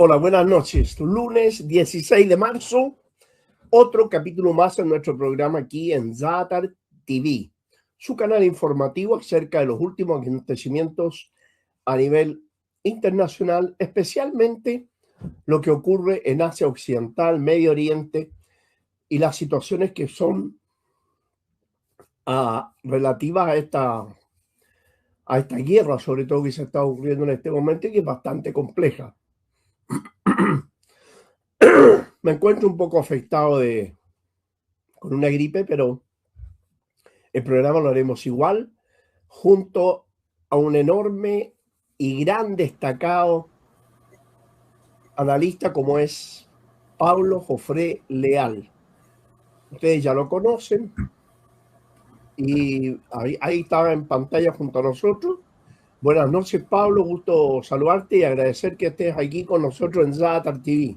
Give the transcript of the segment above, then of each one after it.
Hola, buenas noches. Lunes 16 de marzo, otro capítulo más en nuestro programa aquí en Zatar TV, su canal informativo acerca de los últimos acontecimientos a nivel internacional, especialmente lo que ocurre en Asia Occidental, Medio Oriente y las situaciones que son relativas a esta guerra, sobre todo que se está ocurriendo en este momento y que es bastante compleja. Me encuentro un poco afectado con una gripe, pero el programa lo haremos igual, junto a un enorme y gran destacado analista como es Pablo Jofré Leal. Ustedes ya lo conocen y ahí estaba en pantalla junto a nosotros. Buenas noches, Pablo, gusto saludarte y agradecer que estés aquí con nosotros en Zatar TV.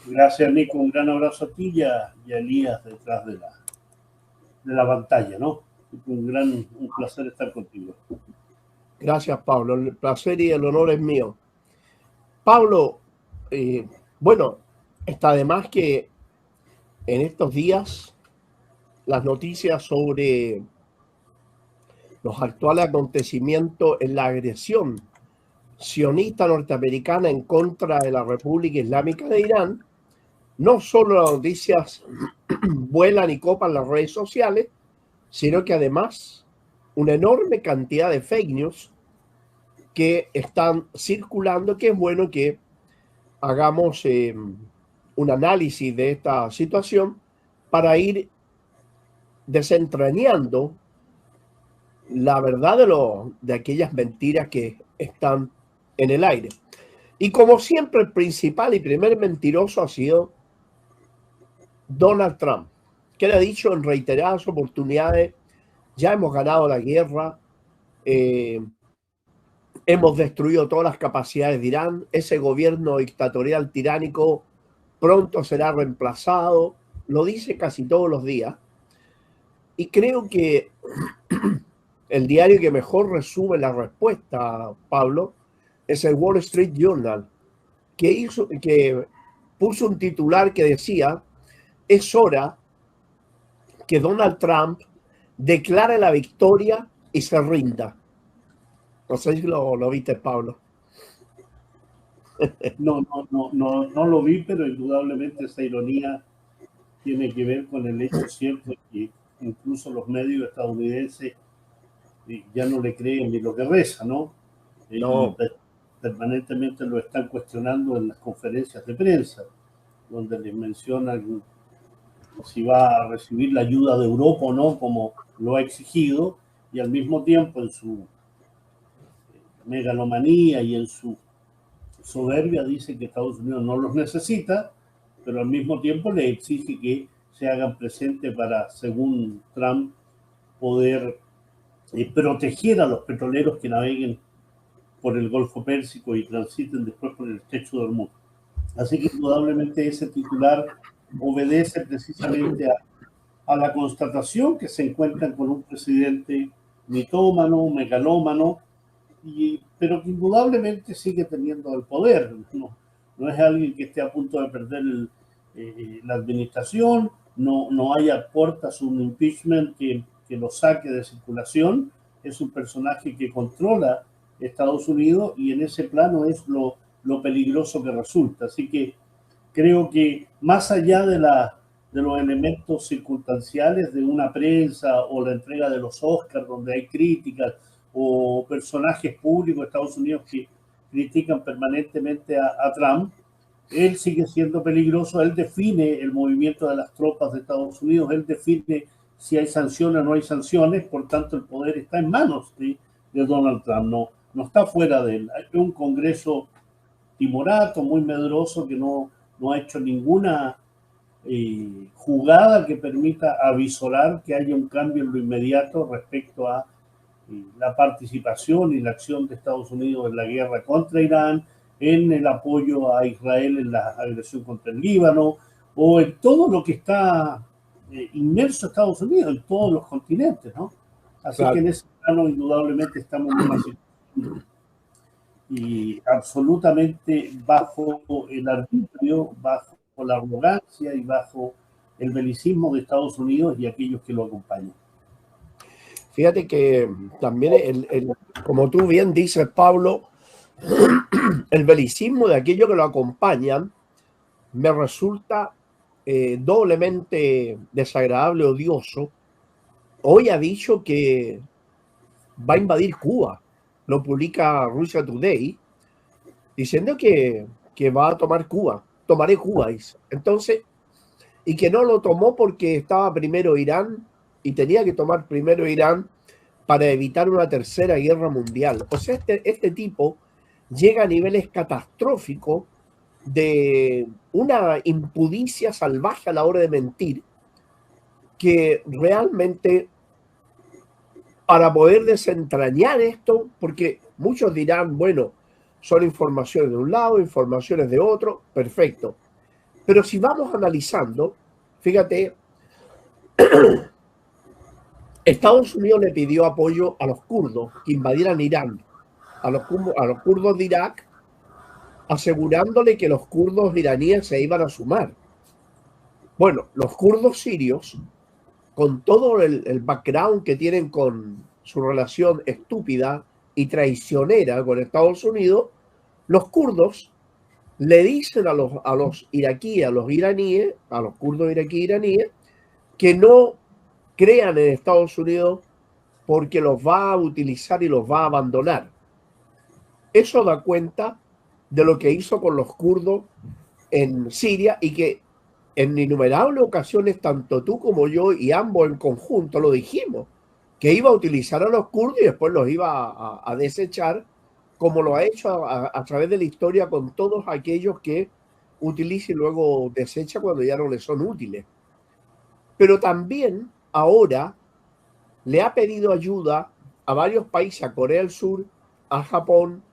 Gracias, Nico. Un gran abrazo a ti y a Elías detrás de la pantalla, ¿no? Un placer estar contigo. Gracias, Pablo. El placer y el honor es mío. Pablo, bueno, está de más que en estos días las noticias sobre los actuales acontecimientos en la agresión sionista norteamericana en contra de la República Islámica de Irán, no solo las noticias vuelan y copan las redes sociales, sino que además una enorme cantidad de fake news que están circulando, que es bueno que hagamos un análisis de esta situación para ir desentrañando la verdad de aquellas mentiras que están en el aire. Y como siempre, el principal y primer mentiroso ha sido Donald Trump, que le ha dicho en reiteradas oportunidades: ya hemos ganado la guerra, hemos destruido todas las capacidades de Irán, ese gobierno dictatorial tiránico pronto será reemplazado, lo dice casi todos los días. Y creo que el diario que mejor resume la respuesta, Pablo, es el Wall Street Journal, que puso un titular que decía: es hora que Donald Trump declare la victoria y se rinda. No sé si lo viste, Pablo. No lo vi, pero indudablemente esa ironía tiene que ver con el hecho cierto que incluso los medios estadounidenses ya no le creen ni lo que reza, ¿no? No. Y permanentemente lo están cuestionando en las conferencias de prensa, donde les mencionan si va a recibir la ayuda de Europa o no, como lo ha exigido, y al mismo tiempo en su megalomanía y en su soberbia dice que Estados Unidos no los necesita, pero al mismo tiempo le exige que se hagan presentes para, según Trump, poder proteger a los petroleros que naveguen por el Golfo Pérsico y transiten después por el Estrecho de Hormuz. Así que indudablemente ese titular obedece precisamente a la constatación que se encuentran con un presidente mitómano, megalómano, pero que indudablemente sigue teniendo el poder. No es alguien que esté a punto de perder la administración, no hay a puertas un impeachment que lo saque de circulación. Es un personaje que controla Estados Unidos y en ese plano es lo peligroso que resulta. Así que creo que más allá de los elementos circunstanciales de una prensa o la entrega de los Oscars, donde hay críticas, o personajes públicos de Estados Unidos que critican permanentemente a Trump, él sigue siendo peligroso, él define el movimiento de las tropas de Estados Unidos, él define si hay sanciones o no hay sanciones, por tanto el poder está en manos de Donald Trump, no está fuera de él. Hay un Congreso timorato, muy medroso, que no ha hecho ninguna jugada que permita avisorar que haya un cambio en lo inmediato respecto a la participación y la acción de Estados Unidos en la guerra contra Irán, en el apoyo a Israel en la agresión contra el Líbano, o en todo lo que está inmerso Estados Unidos, en todos los continentes, ¿no? Así claro. Que en ese plano indudablemente estamos en una situación y absolutamente bajo el arbitrio, bajo la arrogancia y bajo el belicismo de Estados Unidos y aquellos que lo acompañan. Fíjate que también, como tú bien dices, Pablo, el belicismo de aquellos que lo acompañan me resulta doblemente desagradable, odioso. Hoy ha dicho que va a invadir Cuba. Lo publica Russia Today, diciendo que va a tomar Cuba. Tomaré Cuba, dice. Entonces, y que no lo tomó porque estaba primero Irán y tenía que tomar primero Irán para evitar una tercera guerra mundial. O sea, este tipo llega a niveles catastróficos de una impudicia salvaje a la hora de mentir, que realmente, para poder desentrañar esto, porque muchos dirán, bueno, son informaciones de un lado, informaciones de otro, perfecto. Pero si vamos analizando, fíjate, Estados Unidos le pidió apoyo a los kurdos que invadieran Irán, a los kurdos de Irak, asegurándole que los kurdos iraníes se iban a sumar. Bueno, los kurdos sirios, con todo el background que tienen con su relación estúpida y traicionera con Estados Unidos, los kurdos le dicen a los iraquíes, a los iraníes, a los kurdos iraquíes, que no crean en Estados Unidos porque los va a utilizar y los va a abandonar. Eso da cuenta de lo que hizo con los kurdos en Siria, y que en innumerables ocasiones, tanto tú como yo y ambos en conjunto lo dijimos, que iba a utilizar a los kurdos y después los iba a desechar, como lo ha hecho a través de la historia con todos aquellos que utiliza y luego desecha cuando ya no le son útiles. Pero también ahora le ha pedido ayuda a varios países, a Corea del Sur, a Japón,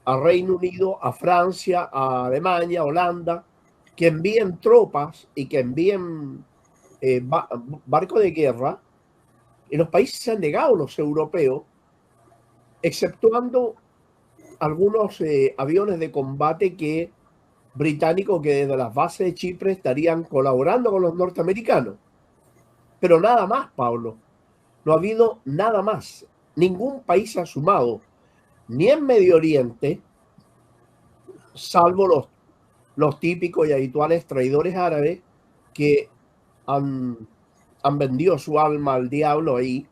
a Reino Unido, a Francia, a Alemania, a Holanda, que envíen tropas y que envíen barcos de guerra. Y los países se han negado, los europeos, exceptuando algunos aviones de combate británicos que desde las bases de Chipre estarían colaborando con los norteamericanos. Pero nada más, Pablo. No ha habido nada más. Ningún país ha sumado, ni en Medio Oriente, salvo los típicos y habituales traidores árabes que han vendido su alma al diablo ahí,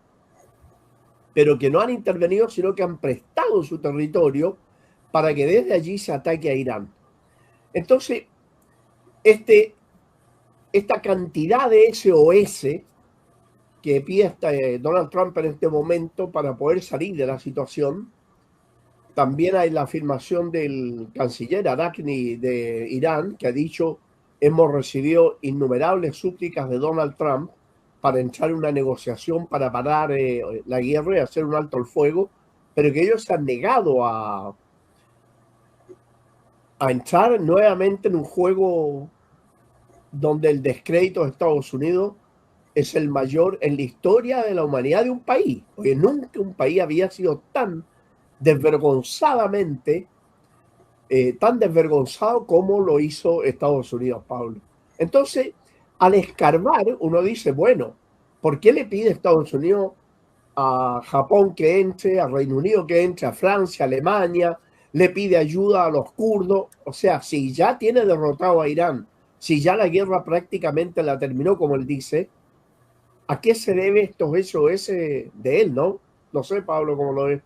pero que no han intervenido, sino que han prestado su territorio para que desde allí se ataque a Irán. Entonces, esta cantidad de SOS que pide Donald Trump en este momento para poder salir de la situación. También hay la afirmación del canciller Arakni de Irán, que ha dicho: hemos recibido innumerables súplicas de Donald Trump para entrar en una negociación para parar la guerra y hacer un alto al fuego, pero que ellos se han negado a entrar nuevamente en un juego donde el descrédito de Estados Unidos es el mayor en la historia de la humanidad de un país. Porque nunca un país había sido tan desvergonzadamente, tan desvergonzado como lo hizo Estados Unidos, Pablo. Entonces, al escarbar, uno dice, bueno, ¿por qué le pide Estados Unidos a Japón que entre, a Reino Unido que entre, a Francia, a Alemania? Le pide ayuda a los kurdos. O sea, si ya tiene derrotado a Irán, si ya la guerra prácticamente la terminó, como él dice, ¿a qué se debe estos SOS de él, no? No sé, Pablo, cómo lo ves.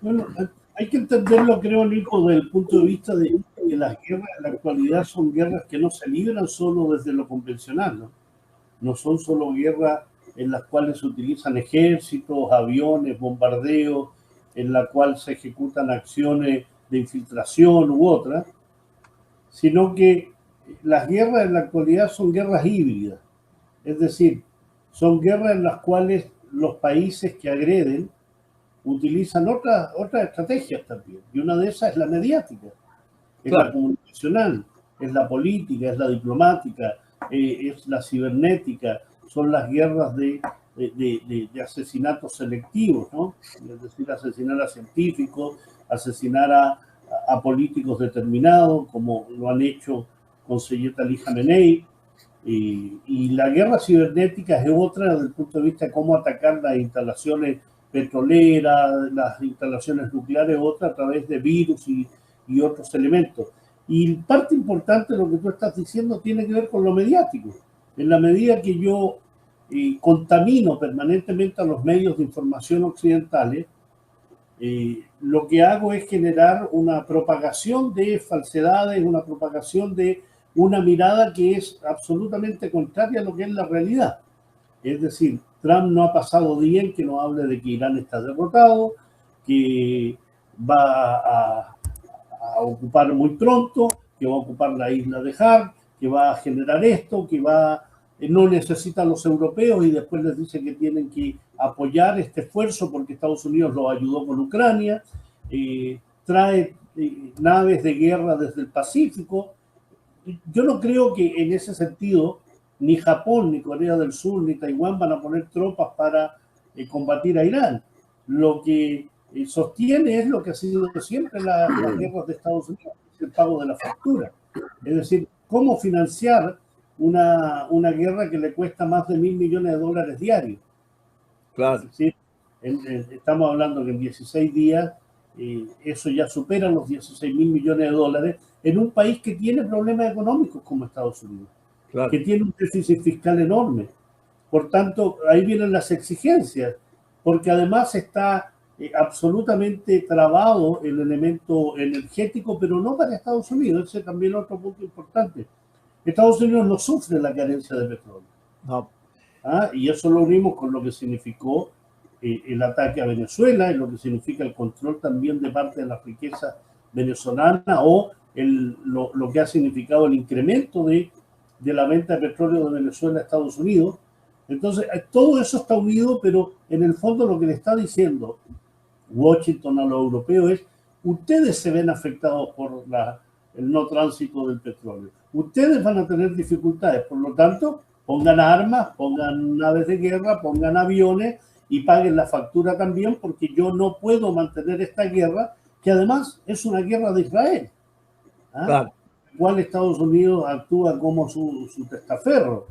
Bueno, hay que entenderlo, creo, Nico, desde el punto de vista de que las guerras en la actualidad son guerras que no se libran solo desde lo convencional, ¿no? No son solo guerras en las cuales se utilizan ejércitos, aviones, bombardeos, en la cual se ejecutan acciones de infiltración u otras, sino que las guerras en la actualidad son guerras híbridas. Es decir, son guerras en las cuales los países que agreden utilizan otras estrategias también. Y una de esas es la mediática, es la comunicacional, es la política, es la diplomática, es la cibernética, son las guerras de asesinatos selectivos, ¿no? Es decir, asesinar a científicos, asesinar a políticos determinados, como lo han hecho con Seyed Ali Khamenei. Y la guerra cibernética es otra desde el punto de vista de cómo atacar las instalaciones petroleras, las instalaciones nucleares, otra a través de virus y otros elementos. Y parte importante de lo que tú estás diciendo tiene que ver con lo mediático. En la medida que yo contamino permanentemente a los medios de información occidentales, lo que hago es generar una propagación de falsedades, una propagación de una mirada que es absolutamente contraria a lo que es la realidad. Es decir, Trump no ha pasado día en que no hable de que Irán está derrotado, que va a ocupar muy pronto, que va a ocupar la isla de Har, que va a generar esto, que no necesita a los europeos y después les dice que tienen que apoyar este esfuerzo porque Estados Unidos lo ayudó con Ucrania, trae naves de guerra desde el Pacífico. Yo no creo que en ese sentido ni Japón, ni Corea del Sur, ni Taiwán van a poner tropas para combatir a Irán. Lo que sostiene es lo que ha sido siempre las guerras de Estados Unidos, el pago de la factura. Es decir, cómo financiar una guerra que le cuesta más de $1.000 millones diarios. Claro. ¿Sí? Estamos hablando que en 16 días eso ya supera los $16.000 millones en un país que tiene problemas económicos como Estados Unidos, claro, que tiene un déficit fiscal enorme. Por tanto, ahí vienen las exigencias, porque además está absolutamente trabado el elemento energético, pero no para Estados Unidos. Ese también es otro punto importante. Estados Unidos no sufre la carencia de petróleo. No. Y eso lo unimos con lo que significó el ataque a Venezuela, y lo que significa el control también de parte de la riqueza venezolana, o lo que ha significado el incremento de la venta de petróleo de Venezuela a Estados Unidos. Entonces, todo eso está unido, pero en el fondo lo que le está diciendo Washington a los europeos es: ustedes se ven afectados por el no tránsito del petróleo. Ustedes van a tener dificultades, por lo tanto, pongan armas, pongan naves de guerra, pongan aviones y paguen la factura también, porque yo no puedo mantener esta guerra, que además es una guerra de Israel. Claro. Igual Estados Unidos actúa como su testaferro.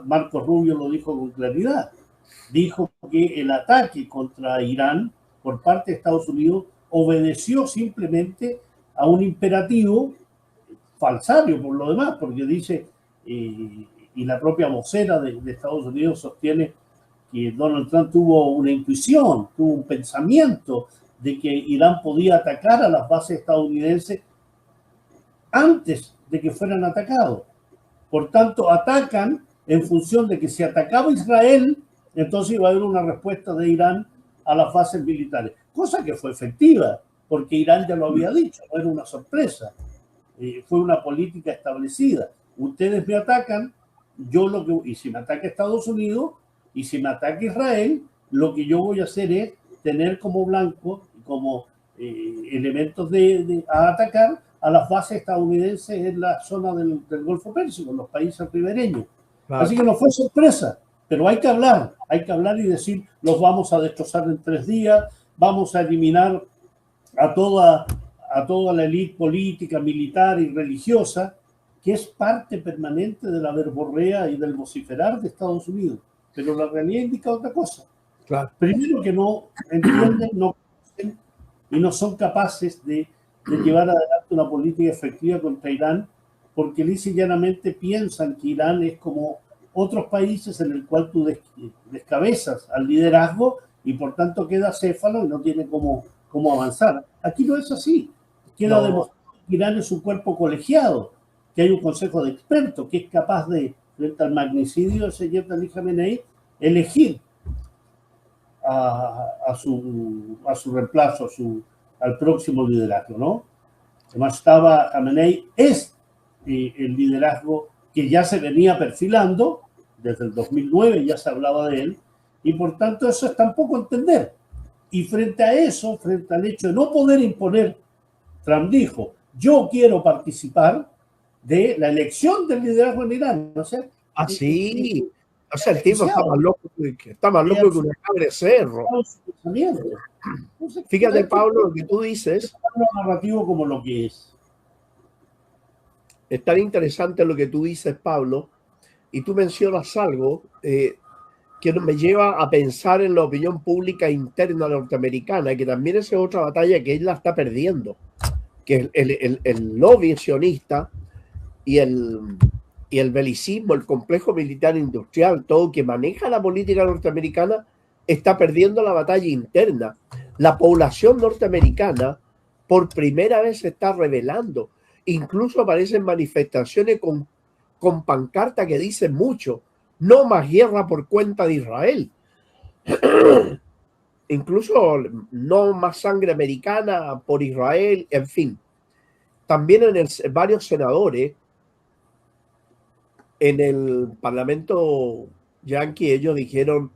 Marco Rubio lo dijo con claridad. Dijo que el ataque contra Irán por parte de Estados Unidos obedeció simplemente a un imperativo falsario por lo demás, porque dice, y la propia vocera de Estados Unidos sostiene que Donald Trump tuvo una intuición, tuvo un pensamiento de que Irán podía atacar a las bases estadounidenses antes de que fueran atacados. Por tanto, atacan en función de que si atacaba Israel, entonces iba a haber una respuesta de Irán a las bases militares, cosa que fue efectiva, porque Irán ya lo había dicho, no era una sorpresa, fue una política establecida. Ustedes me atacan, y si me ataca Estados Unidos, y si me ataca Israel, lo que yo voy a hacer es tener como blanco, como elementos a atacar a las bases estadounidenses en la zona del Golfo Pérsico, en los países ribereños. Claro. Así que no fue sorpresa, pero hay que hablar y decir: los vamos a destrozar en 3 días, vamos a eliminar a toda la élite política, militar y religiosa, que es parte permanente de la verborrea y del vociferar de Estados Unidos. Pero la realidad indica otra cosa. Claro. Primero, que no entienden, no conocen y no son capaces de llevar adelante una política efectiva contra Irán, porque lisa y llanamente piensan que Irán es como otros países en el cual tú descabezas al liderazgo y por tanto queda céfalo y no tiene cómo avanzar. Aquí no es así. Queda demostrado que Irán es un cuerpo colegiado, que hay un consejo de expertos que es capaz de, frente al magnicidio de Seyed Ali Khamenei, elegir a su reemplazo, al próximo liderazgo, ¿no? Además, Khamenei es el liderazgo que ya se venía perfilando desde el 2009, ya se hablaba de él, y por tanto eso es tampoco entender. Y frente a eso, frente al hecho de no poder imponer, Trump dijo: yo quiero participar de la elección del liderazgo en Irán. ¿No sé? Sí. O sea, el tipo está más loco que una cabra de cerro. Fíjate, Pablo, lo que tú dices. Narrativo como lo que es. Es tan interesante lo que tú dices, Pablo, y tú mencionas algo que me lleva a pensar en la opinión pública interna norteamericana, que también esa es otra batalla que él la está perdiendo, que el lobby sionista y el belicismo, el complejo militar industrial, todo que maneja la política norteamericana, está perdiendo la batalla interna. La población norteamericana por primera vez se está rebelando. Incluso aparecen manifestaciones con pancarta que dicen mucho: no más guerra por cuenta de Israel. Incluso no más sangre americana por Israel, en fin. También varios senadores en el parlamento yanqui, ellos dijeron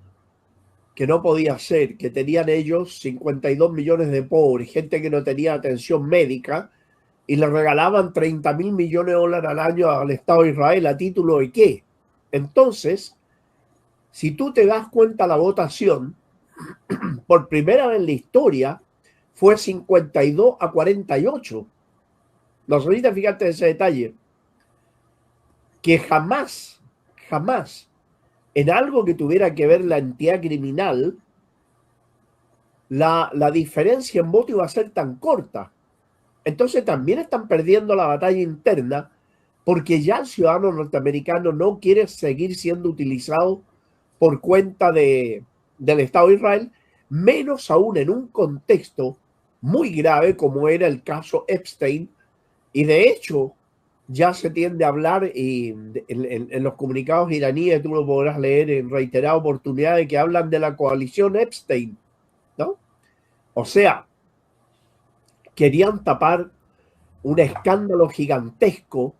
que no podía ser, que tenían ellos 52 millones de pobres, gente que no tenía atención médica, y le regalaban 30.000 millones de dólares al año al Estado de Israel. ¿A título de qué? Entonces, si tú te das cuenta, la votación, por primera vez en la historia, fue 52-48. No sé si te fijaste en ese detalle. Que jamás en algo que tuviera que ver la entidad criminal, la diferencia en voto iba a ser tan corta. Entonces también están perdiendo la batalla interna, porque ya el ciudadano norteamericano no quiere seguir siendo utilizado por cuenta del Estado de Israel, menos aún en un contexto muy grave como era el caso Epstein. Y de hecho ya se tiende a hablar, y en los comunicados iraníes tú lo podrás leer en reiteradas oportunidades, que hablan de la coalición Epstein, ¿no? O sea, querían tapar un escándalo gigantesco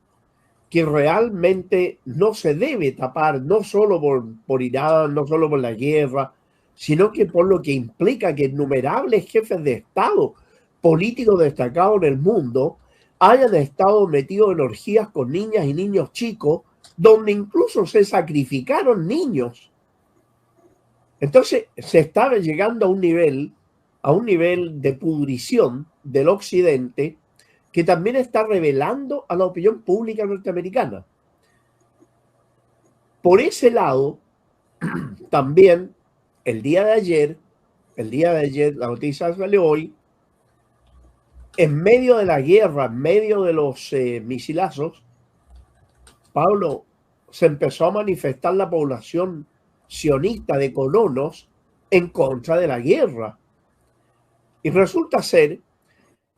que realmente no se debe tapar, no solo por Irán, no solo por la guerra, sino que por lo que implica que innumerables jefes de Estado, políticos destacados en el mundo, hayan estado metidos en orgías con niñas y niños chicos, donde incluso se sacrificaron niños. Entonces se estaba llegando a un nivel de pudrición del occidente, que también está revelando a la opinión pública norteamericana. Por ese lado, también el día de ayer, la noticia salió hoy, en medio de la guerra, en medio de los misilazos, Pablo, se empezó a manifestar la población sionista de colonos en contra de la guerra. Y resulta ser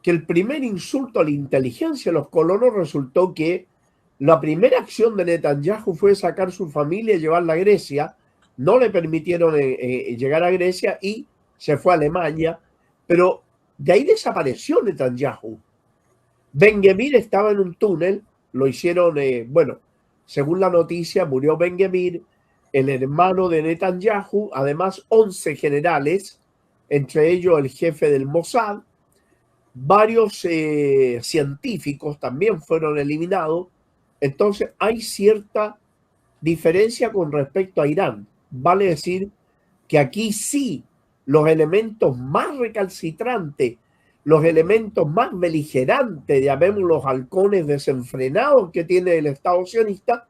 que el primer insulto a la inteligencia de los colonos resultó que la primera acción de Netanyahu fue sacar su familia y llevarla a Grecia. No le permitieron llegar a Grecia y se fue a Alemania, pero de ahí desapareció Netanyahu. Ben-Gvir estaba en un túnel, lo hicieron, según la noticia, murió Ben-Gvir, el hermano de Netanyahu, además 11 generales, entre ellos el jefe del Mossad. Varios científicos también fueron eliminados. Entonces hay cierta diferencia con respecto a Irán. Vale decir que aquí sí los elementos más recalcitrantes, los elementos más beligerantes, ya vemos los halcones desenfrenados que tiene el Estado sionista,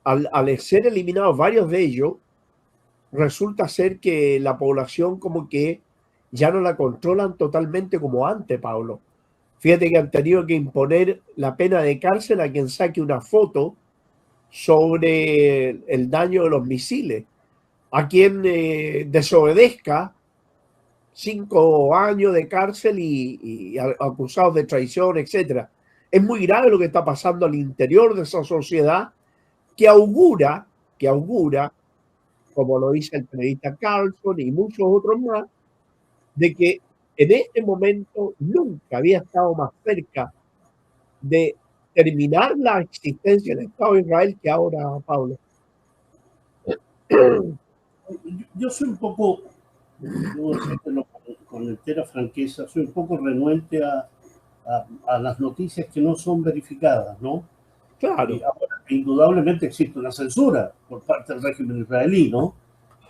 al ser eliminados varios de ellos, resulta ser que la población como que ya no la controlan totalmente como antes, Pablo. Fíjate que han tenido que imponer la pena de cárcel a quien saque una foto sobre el daño de los misiles. A quien desobedezca, 5 años de cárcel y acusados de traición, etc. Es muy grave lo que está pasando al interior de esa sociedad, que augura, como lo dice el periodista Carlson y muchos otros más, de que en este momento nunca había estado más cerca de terminar la existencia del Estado de Israel que ahora, Pablo. Yo soy un poco, con entera franqueza, soy un poco renuente a las noticias que no son verificadas, ¿no? Claro. Ahora, indudablemente existe una censura por parte del régimen israelí, ¿no?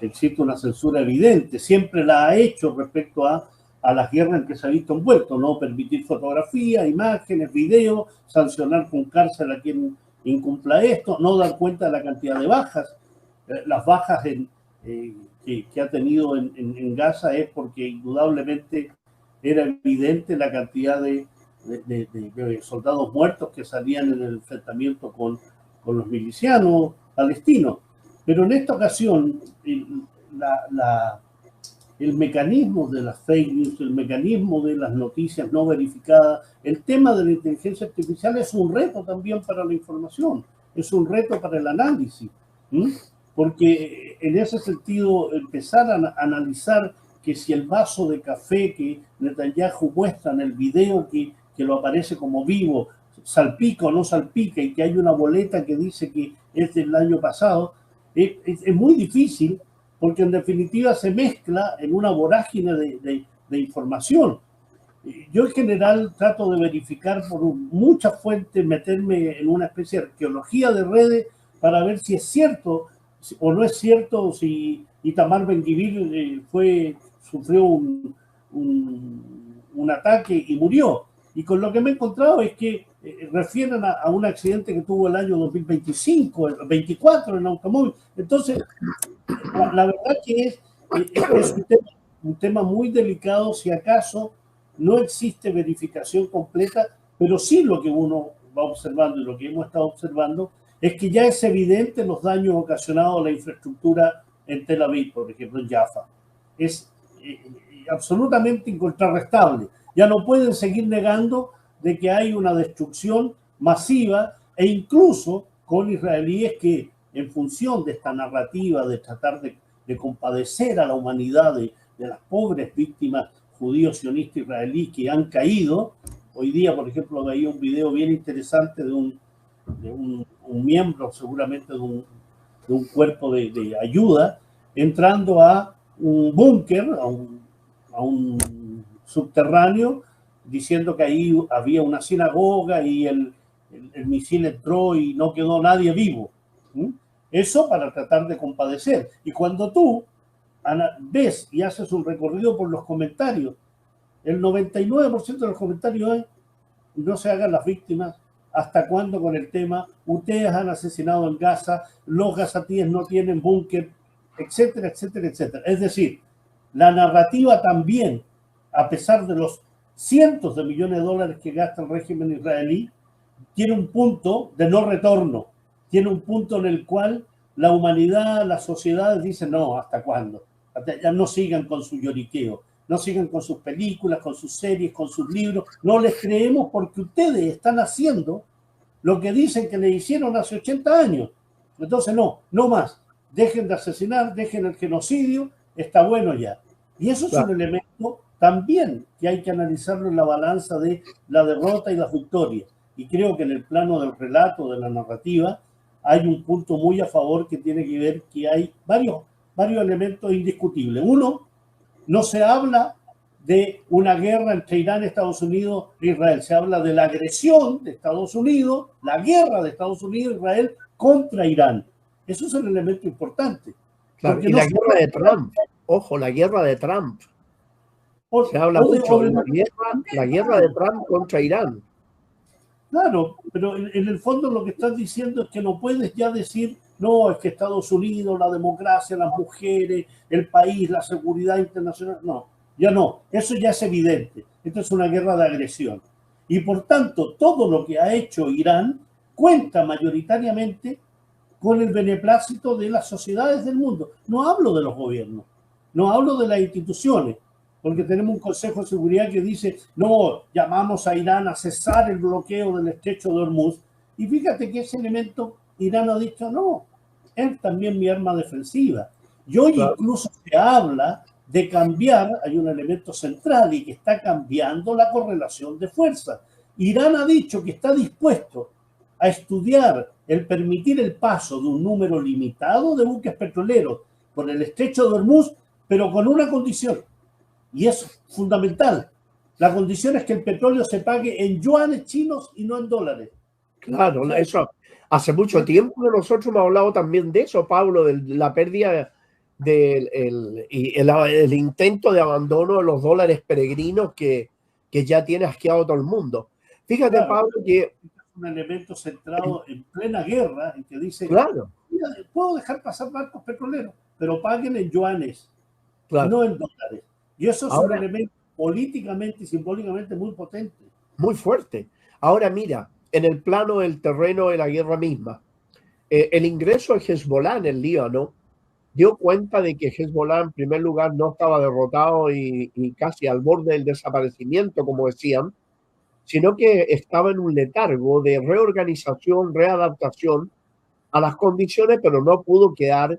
Existe una censura evidente, siempre la ha hecho respecto a las guerras en que se ha visto envuelto, no permitir fotografías, imágenes, videos, sancionar con cárcel a quien incumpla esto, no dar cuenta de la cantidad de bajas. Las bajas que ha tenido en Gaza es porque indudablemente era evidente la cantidad de soldados muertos que salían en el enfrentamiento con los milicianos palestinos. Pero en esta ocasión, el mecanismo de las fake news, el mecanismo de las noticias no verificadas, el tema de la inteligencia artificial es un reto también para la información, es un reto para el análisis, porque en ese sentido empezar a analizar que si el vaso de café que Netanyahu muestra en el video que lo aparece como vivo, salpica o no salpica, y que hay una boleta que dice que es del año pasado, es muy difícil, porque en definitiva se mezcla en una vorágine de información. Yo en general trato de verificar por muchas fuentes, meterme en una especie de arqueología de redes para ver si es cierto o no es cierto, si Itamar Ben-Gvir sufrió un ataque y murió. Y con lo que me he encontrado es que refieren a un accidente que tuvo el año 2025, el 24 en automóvil. Entonces, la verdad que es un tema muy delicado, si acaso no existe verificación completa, pero sí lo que uno va observando y lo que hemos estado observando es que ya es evidente los daños ocasionados a la infraestructura en Tel Aviv, por ejemplo, en Jaffa. Es absolutamente incontrarrestable. Ya no pueden seguir negando de que hay una destrucción masiva, e incluso con israelíes que, en función de esta narrativa de tratar de compadecer a la humanidad de las pobres víctimas judíos sionistas israelíes que han caído. Hoy día, por ejemplo, veía un video bien interesante de un miembro, seguramente de un cuerpo de ayuda, entrando a un búnker, a un subterráneo, diciendo que ahí había una sinagoga y el misil entró y no quedó nadie vivo. Eso para tratar de compadecer. Y cuando tú ves y haces un recorrido por los comentarios, el 99% de los comentarios es: no se hagan las víctimas, ¿hasta cuándo con el tema? Ustedes han asesinado en Gaza, los gazatíes no tienen búnker, etcétera, etcétera, etcétera. Es decir, la narrativa también, a pesar de los cientos de millones de dólares que gasta el régimen israelí, tiene un punto de no retorno, tiene un punto en el cual la humanidad, las sociedades dicen: no, ¿hasta cuándo? Ya no sigan con su lloriqueo, no sigan con sus películas, con sus series, con sus libros, no les creemos porque ustedes están haciendo lo que dicen que le hicieron hace 80 años. Entonces no más, dejen de asesinar, dejen el genocidio, está bueno ya. Y eso es un elemento también que hay que analizarlo en la balanza de la derrota y las victorias. Y creo que en el plano del relato, de la narrativa, hay un punto muy a favor que tiene que ver que hay varios elementos indiscutibles. Uno, no se habla de una guerra entre Irán, Estados Unidos e Israel. Se habla de la agresión de Estados Unidos, la guerra de Estados Unidos e Israel contra Irán. Eso es un elemento importante. Claro, y la guerra de Trump. Ojo, la guerra de Trump. Se habla mucho de la guerra de Trump contra Irán. Claro, pero en el fondo lo que estás diciendo es que no puedes ya decir: no, es que Estados Unidos, la democracia, las mujeres, el país, la seguridad internacional. No, ya no. Eso ya es evidente. Esto es una guerra de agresión. Y por tanto, todo lo que ha hecho Irán cuenta mayoritariamente con el beneplácito de las sociedades del mundo. No hablo de los gobiernos, no hablo de las instituciones, porque tenemos un Consejo de Seguridad que dice: no, llamamos a Irán a cesar el bloqueo del estrecho de Hormuz. Y fíjate que ese elemento, Irán ha dicho: no, es también mi arma defensiva. Y hoy incluso se habla de cambiar, hay un elemento central y que está cambiando la correlación de fuerzas. Irán ha dicho que está dispuesto a estudiar el permitir el paso de un número limitado de buques petroleros por el estrecho de Hormuz, pero con una condición. Y es fundamental. La condición es que el petróleo se pague en yuanes chinos y no en dólares. Claro, eso hace mucho tiempo que nosotros hemos hablado también de eso, Pablo, de la pérdida el intento de abandono de los dólares peregrinos que ya tiene asqueado todo el mundo. Fíjate, Claro, Pablo, que es un elemento centrado en plena guerra en que dice, claro, mira, puedo dejar pasar barcos petroleros, pero paguen en yuanes, claro. no en dólares. Y eso es un Ahora, elemento políticamente y simbólicamente muy potente. muy fuerte. Ahora mira, en el plano del terreno de la guerra misma, el ingreso de Hezbollah en el Líbano dio cuenta de que Hezbollah en primer lugar no estaba derrotado y casi al borde del desaparecimiento, como decían, sino que estaba en un letargo de reorganización, readaptación a las condiciones, pero no pudo quedar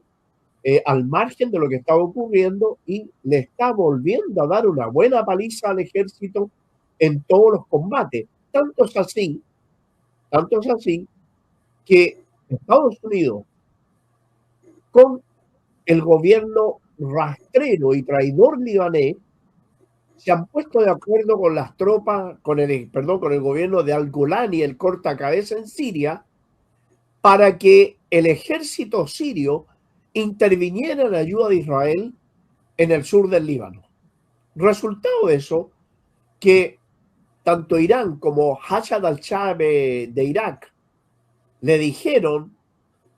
al margen de lo que estaba ocurriendo y le está volviendo a dar una buena paliza al ejército en todos los combates. Tanto es así que Estados Unidos, con el gobierno rastrero y traidor libanés, se han puesto de acuerdo con las tropas, con el gobierno de Al-Golani, el cortacabeza en Siria, para que el ejército sirio interviniera en ayuda de Israel en el sur del Líbano. Resultado de eso, que tanto Irán como Hashad al-Shaabi de Irak le dijeron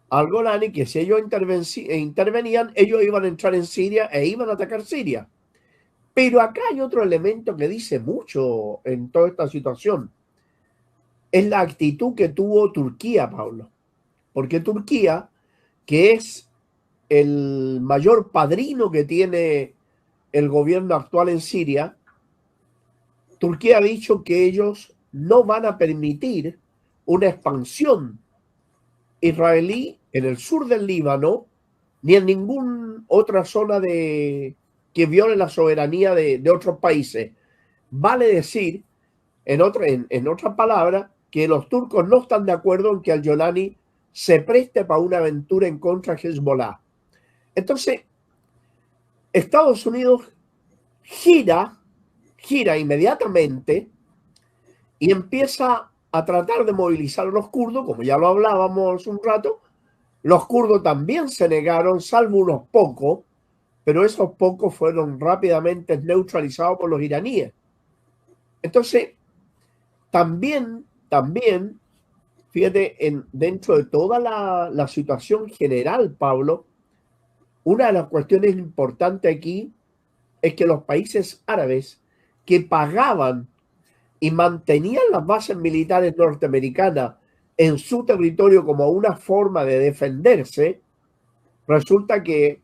al Golani que si ellos intervenían, ellos iban a entrar en Siria e iban a atacar Siria. Pero acá hay otro elemento que dice mucho en toda esta situación. Es la actitud que tuvo Turquía, Pablo. Porque Turquía, que es el mayor padrino que tiene el gobierno actual en Siria, Turquía ha dicho que ellos no van a permitir una expansión israelí en el sur del Líbano ni en ninguna otra zona que viole la soberanía de otros países. Vale decir, en otras palabras, que los turcos no están de acuerdo en que al-Yolani se preste para una aventura en contra de Hezbollah. Entonces, Estados Unidos gira inmediatamente y empieza a tratar de movilizar a los kurdos, como ya lo hablábamos hace un rato. Los kurdos también se negaron, salvo unos pocos, pero esos pocos fueron rápidamente neutralizados por los iraníes. Entonces, también, fíjate, dentro de toda la situación general, Pablo, una de las cuestiones importantes aquí es que los países árabes que pagaban y mantenían las bases militares norteamericanas en su territorio como una forma de defenderse, resulta que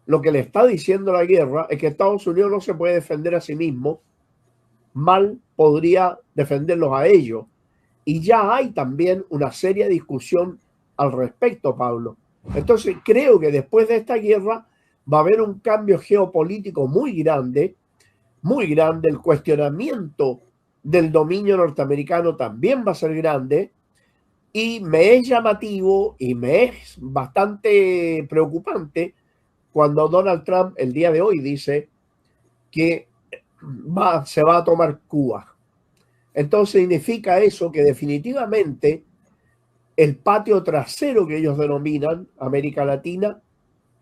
lo que le está diciendo la guerra es que Estados Unidos no se puede defender a sí mismo, mal podría defenderlos a ellos. Y ya hay también una seria discusión al respecto, Pablo. Entonces creo que después de esta guerra va a haber un cambio geopolítico muy grande, el cuestionamiento del dominio norteamericano también va a ser grande, y me es llamativo y me es bastante preocupante cuando Donald Trump el día de hoy dice que se va a tomar Cuba. Entonces significa eso que definitivamente el patio trasero que ellos denominan América Latina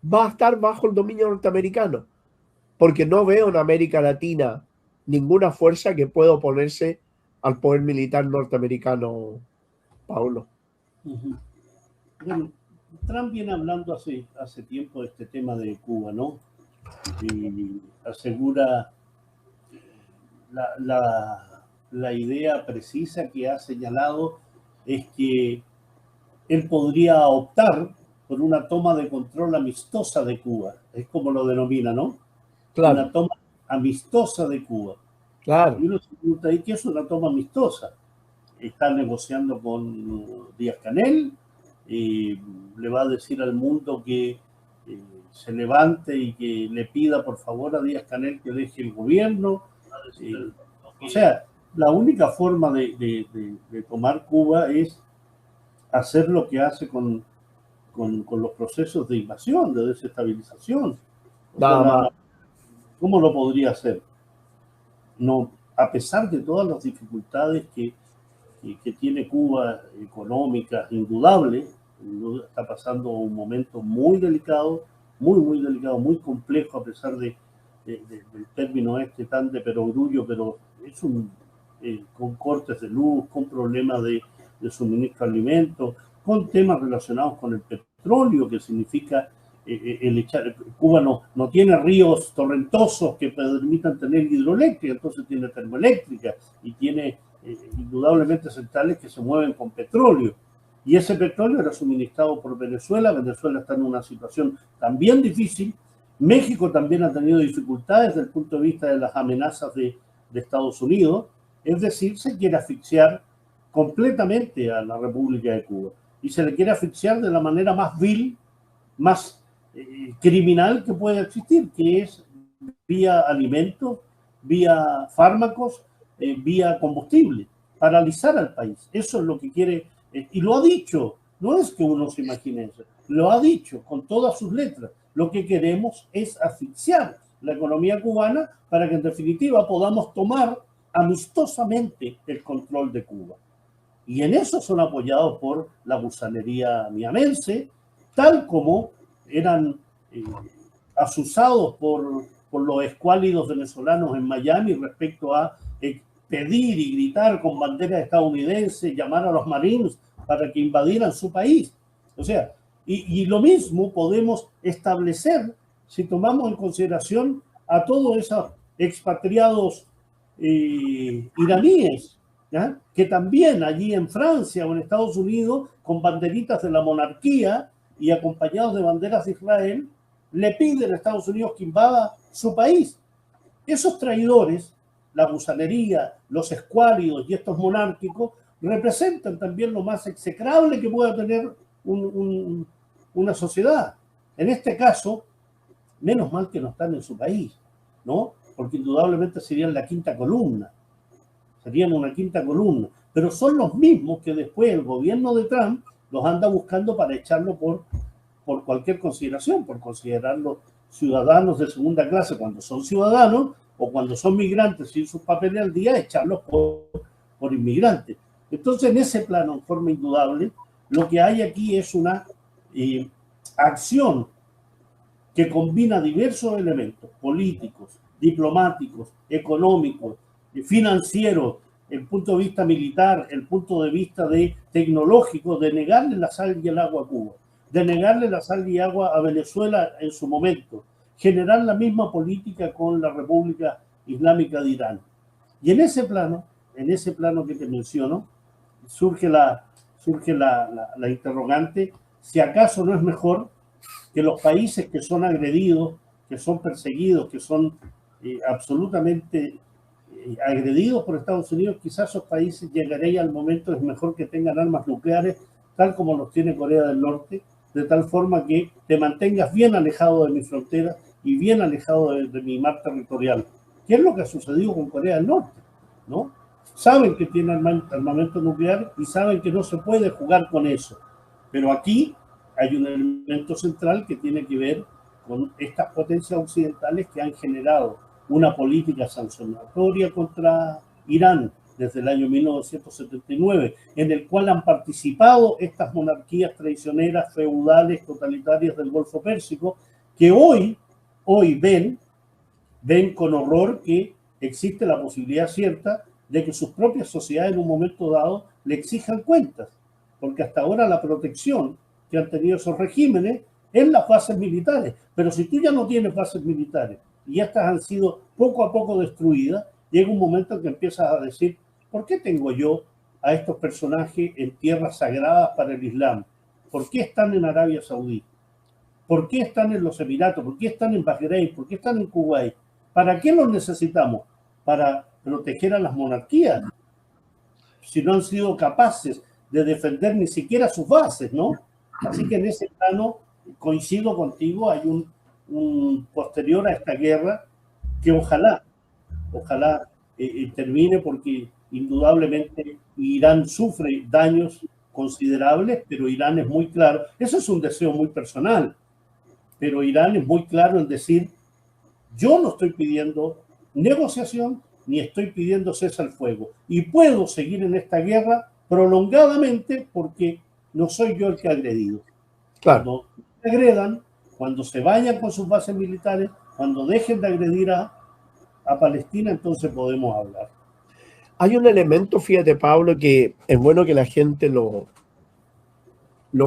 va a estar bajo el dominio norteamericano, porque no veo en América Latina ninguna fuerza que pueda oponerse al poder militar norteamericano, Paulo. Bueno, Trump viene hablando hace tiempo de este tema de Cuba, ¿no? Y asegura la idea precisa que ha señalado es que él podría optar por una toma de control amistosa de Cuba, es como lo denomina, ¿no? Claro. Una toma amistosa de Cuba. Claro. Y uno se pregunta, ¿y qué es una toma amistosa? Está negociando con Díaz-Canel, le va a decir al mundo que se levante y que le pida por favor a Díaz-Canel que deje el gobierno. O sea, la única forma de tomar Cuba es hacer lo que hace con los procesos de invasión, de desestabilización. ¿Cómo lo podría hacer? No, a pesar de todas las dificultades que que tiene Cuba, económica, indudable. Está pasando un momento muy delicado, muy delicado, muy complejo, a pesar del término tan de perogrullo, pero es con cortes de luz, con problemas de suministro de alimentos, con temas relacionados con el petróleo, que significa Cuba no tiene ríos torrentosos que permitan tener hidroeléctrica, entonces tiene termoeléctrica y tiene indudablemente centrales que se mueven con petróleo. Y ese petróleo era suministrado por Venezuela. Venezuela está en una situación también difícil. México también ha tenido dificultades desde el punto de vista de las amenazas de Estados Unidos. Es decir, se quiere asfixiar completamente a la República de Cuba. Y se le quiere asfixiar de la manera más vil, más criminal que puede existir, que es vía alimentos, vía fármacos, vía combustible, paralizar al país. Eso es lo que quiere, y lo ha dicho, no es que uno se imagine eso, lo ha dicho con todas sus letras. Lo que queremos es asfixiar la economía cubana para que en definitiva podamos tomar amistosamente el control de Cuba. Y en eso son apoyados por la gusanería miamense, tal como eran asusados por los escuálidos venezolanos en Miami respecto a pedir y gritar con bandera estadounidense, llamar a los Marines para que invadieran su país. O sea, y lo mismo podemos establecer si tomamos en consideración a todos esos expatriados iraníes, ¿ya? Que también allí en Francia o en Estados Unidos, con banderitas de la monarquía y acompañados de banderas de Israel, le piden a Estados Unidos que invada su país. Esos traidores, la gusanería, los escuálidos y estos monárquicos, representan también lo más execrable que pueda tener una sociedad. En este caso, menos mal que no están en su país, ¿no? Porque indudablemente serían la quinta columna. Serían una quinta columna. Pero son los mismos que después el gobierno de Trump los anda buscando para echarlo por cualquier consideración, por considerarlos ciudadanos de segunda clase cuando son ciudadanos, o cuando son migrantes sin sus papeles al día, echarlos por inmigrantes. Entonces, en ese plano, en forma indudable, lo que hay aquí es una acción que combina diversos elementos políticos, diplomáticos, económicos, financieros, el punto de vista militar, el punto de vista tecnológico, de negarle la sal y el agua a Cuba, de negarle la sal y agua a Venezuela en su momento, generar la misma política con la República Islámica de Irán. Y en ese plano que te menciono, surge la interrogante, si acaso no es mejor que los países que son agredidos, que son perseguidos, que son absolutamente agredidos por Estados Unidos, quizás esos países llegarían al momento, es mejor que tengan armas nucleares, tal como los tiene Corea del Norte, de tal forma que te mantengas bien alejado de mi frontera y bien alejado de mi mar territorial. ¿Qué es lo que ha sucedido con Corea del Norte? ¿No? Saben que tiene armamento nuclear y saben que no se puede jugar con eso. Pero aquí hay un elemento central que tiene que ver con estas potencias occidentales que han generado una política sancionatoria contra Irán desde el año 1979, en el cual han participado estas monarquías traicioneras, feudales, totalitarias del Golfo Pérsico, que hoy ven con horror que existe la posibilidad cierta de que sus propias sociedades en un momento dado le exijan cuentas, porque hasta ahora la protección que han tenido esos regímenes es las bases militares. Pero si tú ya no tienes bases militares y estas han sido poco a poco destruidas, llega un momento en que empiezas a decir, ¿por qué tengo yo a estos personajes en tierras sagradas para el Islam? ¿Por qué están en Arabia Saudí? ¿Por qué están en los Emiratos? ¿Por qué están en Bahrein? ¿Por qué están en Kuwait? ¿Para qué los necesitamos? Para proteger a las monarquías, si no han sido capaces de defender ni siquiera sus bases, ¿no? Así que en ese plano coincido contigo, hay un posterior a esta guerra que ojalá termine, porque indudablemente Irán sufre daños considerables, pero Irán es muy claro, eso es un deseo muy personal, pero Irán es muy claro en decir, yo no estoy pidiendo negociación, ni estoy pidiendo cese al fuego. Y puedo seguir en esta guerra prolongadamente porque no soy yo el que ha agredido. Claro. Cuando se agredan, cuando se vayan con sus bases militares, cuando dejen de agredir a Palestina, entonces podemos hablar. Hay un elemento, fíjate, Pablo, que es bueno que la gente lo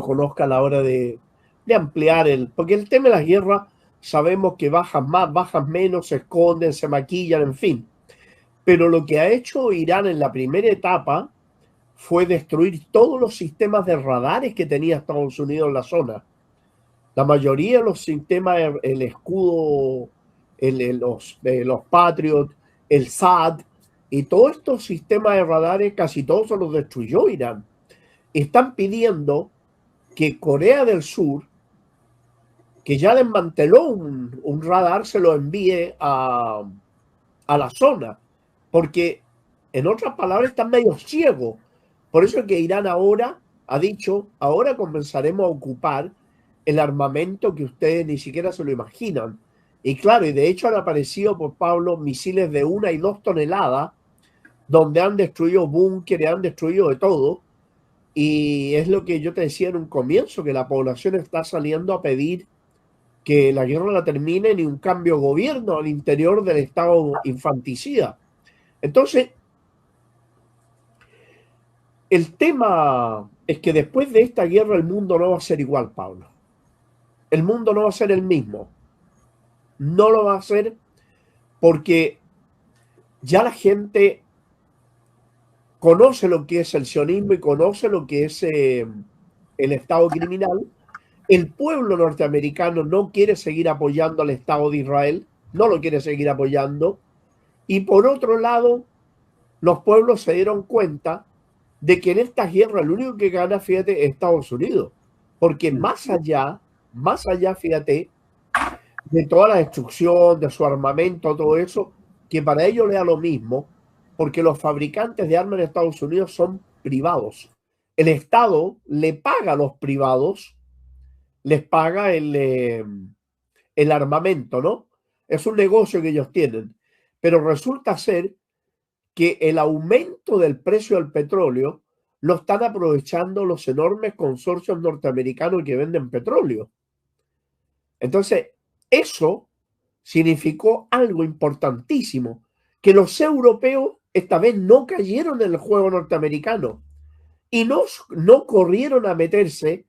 conozca a la hora de ampliar porque el tema de las guerras sabemos que bajan más, bajan menos, se esconden, se maquillan, en fin. Pero lo que ha hecho Irán en la primera etapa fue destruir todos los sistemas de radares que tenía Estados Unidos en la zona. La mayoría de los sistemas, el escudo, los Patriot, el SAD y todos estos sistemas de radares, casi todos se los destruyó Irán. Están pidiendo que Corea del Sur, que ya desmanteló un radar, se lo envíe a la zona, porque en otras palabras están medio ciegos. Por eso es que Irán ahora ha dicho, ahora comenzaremos a ocupar el armamento que ustedes ni siquiera se lo imaginan. Y claro, y de hecho han aparecido, por Pablo, misiles de 1 y 2 toneladas, donde han destruido búnkeres, han destruido de todo. Y es lo que yo te decía en un comienzo, que la población está saliendo a pedir que la guerra la termine ni un cambio de gobierno al interior del estado infanticida. Entonces, el tema es que después de esta guerra el mundo no va a ser igual, Pablo. El mundo no va a ser el mismo. No lo va a ser porque ya la gente conoce lo que es el sionismo y conoce lo que es el Estado criminal. El pueblo norteamericano no quiere seguir apoyando al Estado de Israel, no lo quiere seguir apoyando. Y por otro lado, los pueblos se dieron cuenta de que en esta guerra el único que gana, fíjate, es Estados Unidos. Porque más allá, fíjate, de toda la destrucción, de su armamento, todo eso, que para ellos le da lo mismo, porque los fabricantes de armas en Estados Unidos son privados. El Estado le paga a los privados, les paga el armamento, ¿no? Es un negocio que ellos tienen. Pero resulta ser que el aumento del precio del petróleo lo están aprovechando los enormes consorcios norteamericanos que venden petróleo. Entonces, eso significó algo importantísimo, que los europeos esta vez no cayeron en el juego norteamericano y no corrieron a meterse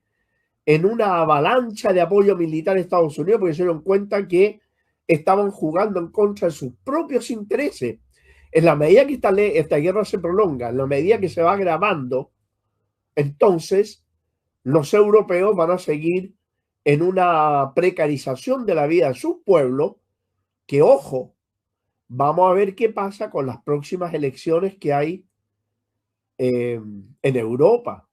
en una avalancha de apoyo militar a Estados Unidos porque se dieron cuenta que estaban jugando en contra de sus propios intereses. En la medida que esta guerra se prolonga, en la medida que se va agravando, entonces los europeos van a seguir en una precarización de la vida de sus pueblos, que ojo, vamos a ver qué pasa con las próximas elecciones que hay en Europa.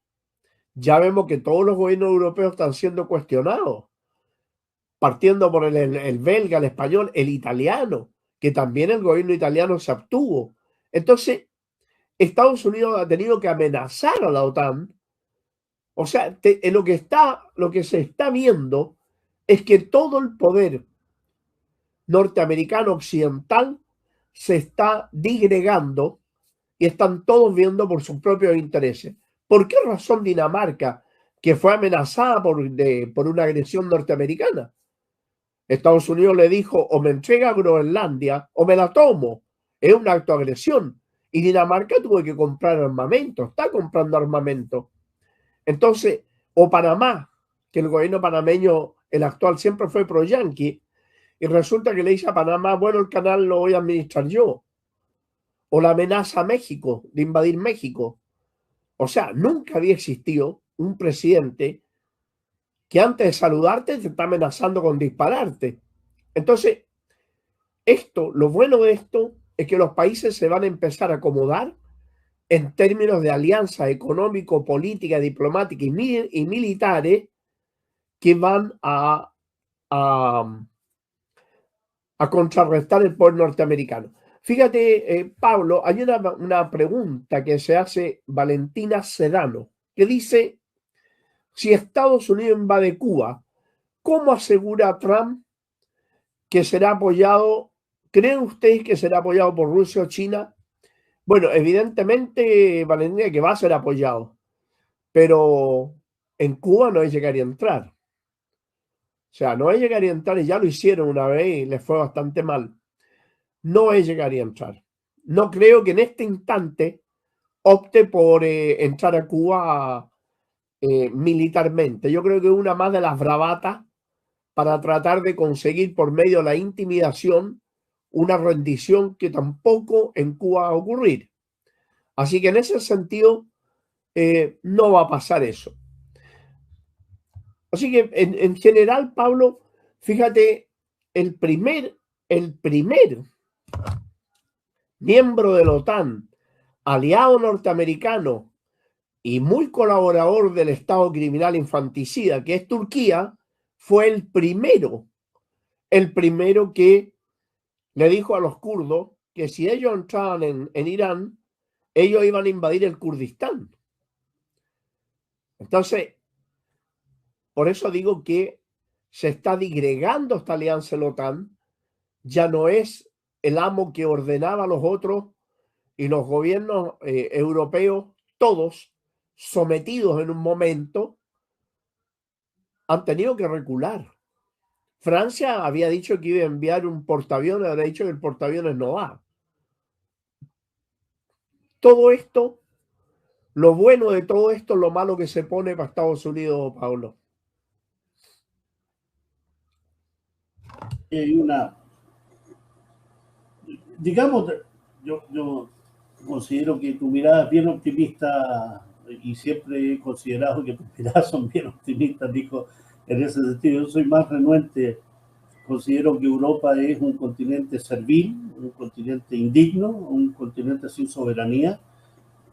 Ya vemos que todos los gobiernos europeos están siendo cuestionados, partiendo por el belga, el español, el italiano, que también el gobierno italiano se abstuvo. Entonces, Estados Unidos ha tenido que amenazar a la OTAN. O sea, lo que se está viendo es que todo el poder norteamericano occidental se está disgregando y están todos viendo por sus propios intereses. ¿Por qué razón Dinamarca, que fue amenazada por una agresión norteamericana? Estados Unidos le dijo, o me entrega Groenlandia o me la tomo. Es un acto de agresión. Y Dinamarca tuvo que comprar armamento, está comprando armamento. Entonces, o Panamá, que el gobierno panameño, el actual, siempre fue pro-yanqui, y resulta que le dice a Panamá, bueno, el canal lo voy a administrar yo. O la amenaza a México, de invadir México. O sea, nunca había existido un presidente que antes de saludarte te está amenazando con dispararte. Entonces, lo bueno de esto es que los países se van a empezar a acomodar en términos de alianza económico, política, diplomática y militares que van a contrarrestar el poder norteamericano. Fíjate, Pablo, hay una pregunta que se hace Valentina Sedano, que dice, si Estados Unidos invade Cuba, ¿cómo asegura Trump que será apoyado ¿Creen ustedes que será apoyado por Rusia o China? Bueno, evidentemente, Valentina, que va a ser apoyado, pero en Cuba no llegaría a entrar. O sea, no llegaría a entrar, y ya lo hicieron una vez y les fue bastante mal. No llegaría a entrar. No creo que en este instante opte por entrar a Cuba militarmente. Yo creo que es una más de las bravatas para tratar de conseguir por medio de la intimidación una rendición que tampoco en Cuba va a ocurrir. Así que en ese sentido no va a pasar eso. Así que en general, Pablo, fíjate, el primer miembro de la OTAN, aliado norteamericano y muy colaborador del Estado criminal infanticida, que es Turquía, fue el primero que le dijo a los kurdos que si ellos entraban en Irán, ellos iban a invadir el Kurdistán. Entonces, por eso digo que se está digregando esta alianza en la OTAN, ya no es el amo que ordenaba a los otros, y los gobiernos europeos, todos sometidos en un momento, han tenido que recular. Francia había dicho que iba a enviar un portaaviones, había dicho que el portaaviones no va. Todo esto, lo bueno de todo esto, lo malo que se pone para Estados Unidos, Pablo. Hay una, digamos, yo considero que tu mirada es bien optimista y siempre he considerado que tus miradas son bien optimistas, dijo, en ese sentido. Yo soy más renuente, considero que Europa es un continente servil, un continente indigno, un continente sin soberanía.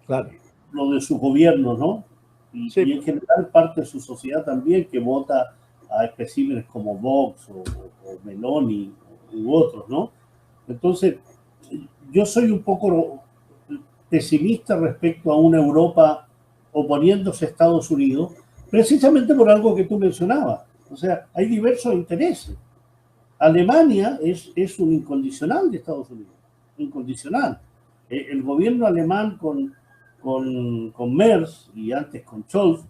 Claro. Lo de sus gobiernos, ¿no? Sí. Y en general parte de su sociedad también, que vota a especímenes como Vox o Meloni u otros, ¿no? Entonces, yo soy un poco pesimista respecto a una Europa oponiéndose a Estados Unidos, precisamente por algo que tú mencionabas. O sea, hay diversos intereses. Alemania es un incondicional de Estados Unidos, incondicional. El gobierno alemán con Merz y antes con Scholz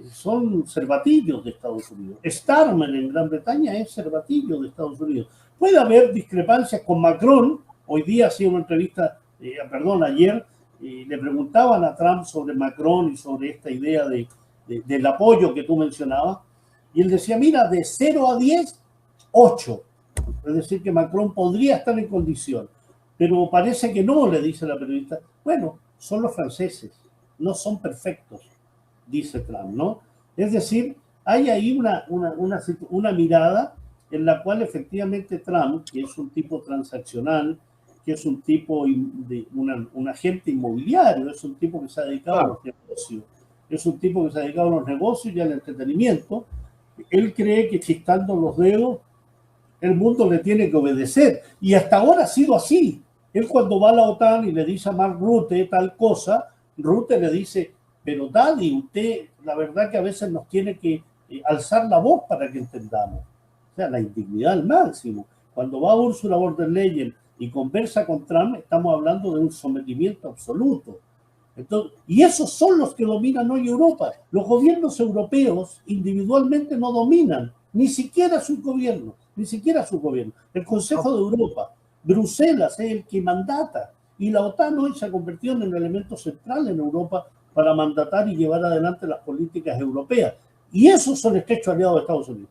son cervatillos de Estados Unidos. Starmer en Gran Bretaña es cervatillo de Estados Unidos. Puede haber discrepancias con Macron. Hoy día hacía una entrevista, ayer, le preguntaban a Trump sobre Macron y sobre esta idea del apoyo que tú mencionabas, y él decía, mira, de 0 a 10, 8. Es decir, que Macron podría estar en condición, pero parece que no, le dice la periodista. Bueno, son los franceses, no son perfectos, dice Trump, ¿no? Es decir, hay ahí una mirada en la cual efectivamente Trump, que es un tipo transaccional, que es un tipo de un agente inmobiliario, es un tipo que se ha dedicado a los negocios, es un tipo que se ha dedicado a los negocios y al entretenimiento. Él cree que chistando los dedos el mundo le tiene que obedecer, y hasta ahora ha sido así. Él cuando va a la OTAN y le dice a Mark Rutte tal cosa, Rutte le dice, pero Daddy, usted, la verdad que a veces nos tiene que alzar la voz para que entendamos. O sea, la indignidad al máximo. Cuando va Ursula von der Leyen y conversa con Trump, estamos hablando de un sometimiento absoluto. Entonces, y esos son los que dominan hoy Europa. Los gobiernos europeos individualmente no dominan, ni siquiera sus gobiernos, ni siquiera sus gobiernos. El Consejo de Europa, Bruselas es el que mandata, y la OTAN hoy se ha convertido en el elemento central en Europa para mandatar y llevar adelante las políticas europeas. Y esos son estrechos aliados de Estados Unidos.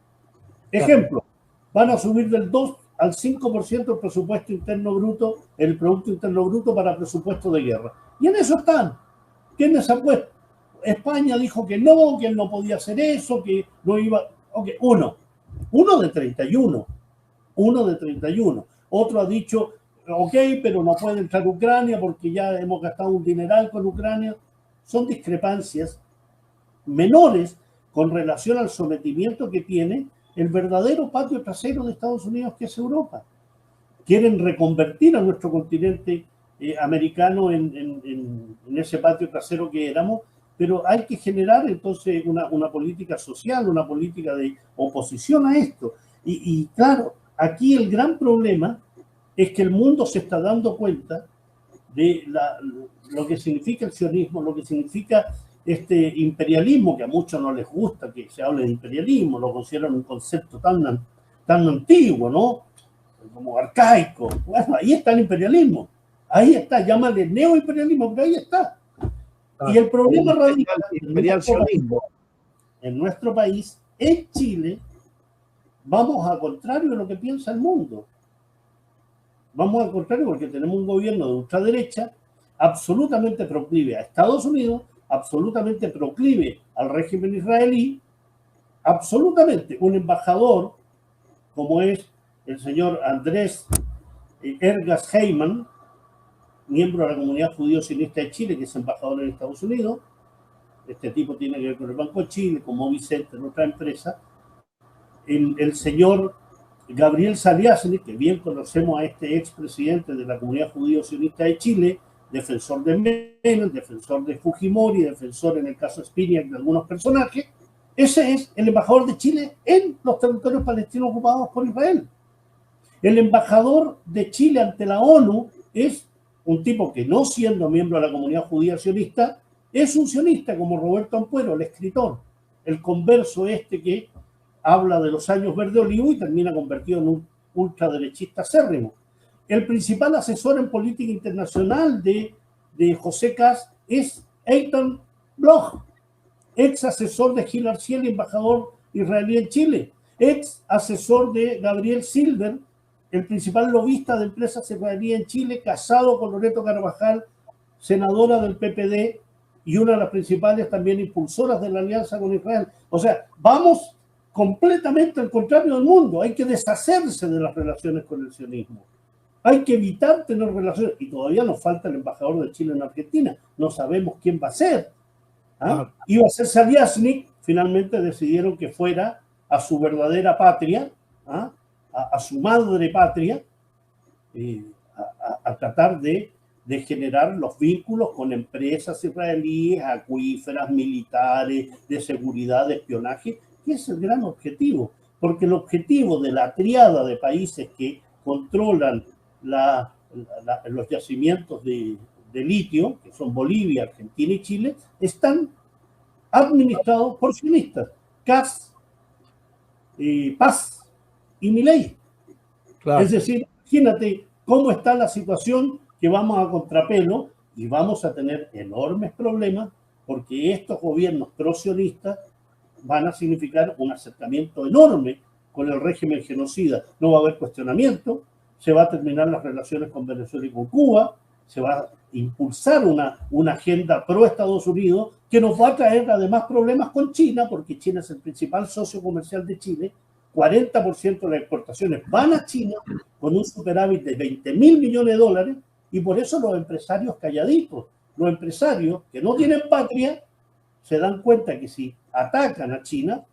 Ejemplo, van a subir del 2 al 5% el presupuesto interno bruto, el Producto Interno Bruto para presupuesto de guerra. Y en eso están. ¿Quiénes han puesto? España dijo que él no podía hacer eso, que no iba. Okay, uno de 31. Uno de 31. Otro ha dicho, ok, pero no puede entrar Ucrania porque ya hemos gastado un dineral con Ucrania. Son discrepancias menores con relación al sometimiento que tiene el verdadero patio trasero de Estados Unidos, que es Europa. Quieren reconvertir a nuestro continente americano en ese patio trasero que éramos, pero hay que generar entonces una política social, una política de oposición a esto. Y claro, aquí el gran problema es que el mundo se está dando cuenta de lo que significa el sionismo, lo que significa este imperialismo, que a muchos no les gusta que se hable de imperialismo, lo consideran un concepto tan antiguo, ¿no? Como arcaico. Bueno, ahí está el imperialismo, ahí está, llámale neoimperialismo, pero ahí está. Y el problema radica en nuestro país, en Chile, vamos al contrario de lo que piensa el mundo. Vamos al contrario porque tenemos un gobierno de ultraderecha absolutamente proclive a Estados Unidos, absolutamente proclive al régimen israelí, absolutamente un embajador como es el señor Andrés Ergas Heyman, miembro de la comunidad judío-sionista de Chile, que es embajador en Estados Unidos. Este tipo tiene que ver con el Banco de Chile, con Movicenter, en otra empresa. El señor Gabriel Saliasny, que bien conocemos a este expresidente de la comunidad judío-sionista de Chile, defensor de Menem, defensor de Fujimori, defensor en el caso Spiniak de algunos personajes. Ese es el embajador de Chile en los territorios palestinos ocupados por Israel. El embajador de Chile ante la ONU es un tipo que, no siendo miembro de la comunidad judía sionista, es un sionista como Roberto Ampuero, el escritor, el converso este que habla de los años verde olivo y termina convertido en un ultraderechista acérrimo. El principal asesor en política internacional de José Kast es Eitan Bloch, ex asesor de Gil Arciel, embajador israelí en Chile, ex asesor de Gabriel Silver, el principal lobista de empresas israelíes en Chile, casado con Loreto Carvajal, senadora del PPD y una de las principales también impulsoras de la alianza con Israel. O sea, vamos completamente al contrario del mundo. Hay que deshacerse de las relaciones con el sionismo. Hay que evitar tener relaciones. Y todavía nos falta el embajador de Chile en Argentina. No sabemos quién va a ser. ¿Ah? Iba a ser Saliasny. Finalmente decidieron que fuera a su verdadera patria, ¿ah? a su madre patria, a tratar de generar los vínculos con empresas israelíes, acuíferas, militares, de seguridad, de espionaje, que es el gran objetivo. Porque el objetivo de la triada de países que controlan los yacimientos de litio, que son Bolivia, Argentina y Chile, están administrados por sionistas. Kast, Paz y Milei. Claro. Es decir, imagínate cómo está la situación, que vamos a contrapelo y vamos a tener enormes problemas porque estos gobiernos pro-sionistas van a significar un acercamiento enorme con el régimen genocida. No va a haber cuestionamiento, se va a terminar las relaciones con Venezuela y con Cuba, se va a impulsar una agenda pro-Estados Unidos que nos va a traer además problemas con China, porque China es el principal socio comercial de Chile. 40% de las exportaciones van a China con un superávit de 20.000 millones de dólares, y por eso los empresarios calladitos, los empresarios que no tienen patria, se dan cuenta que si atacan a China,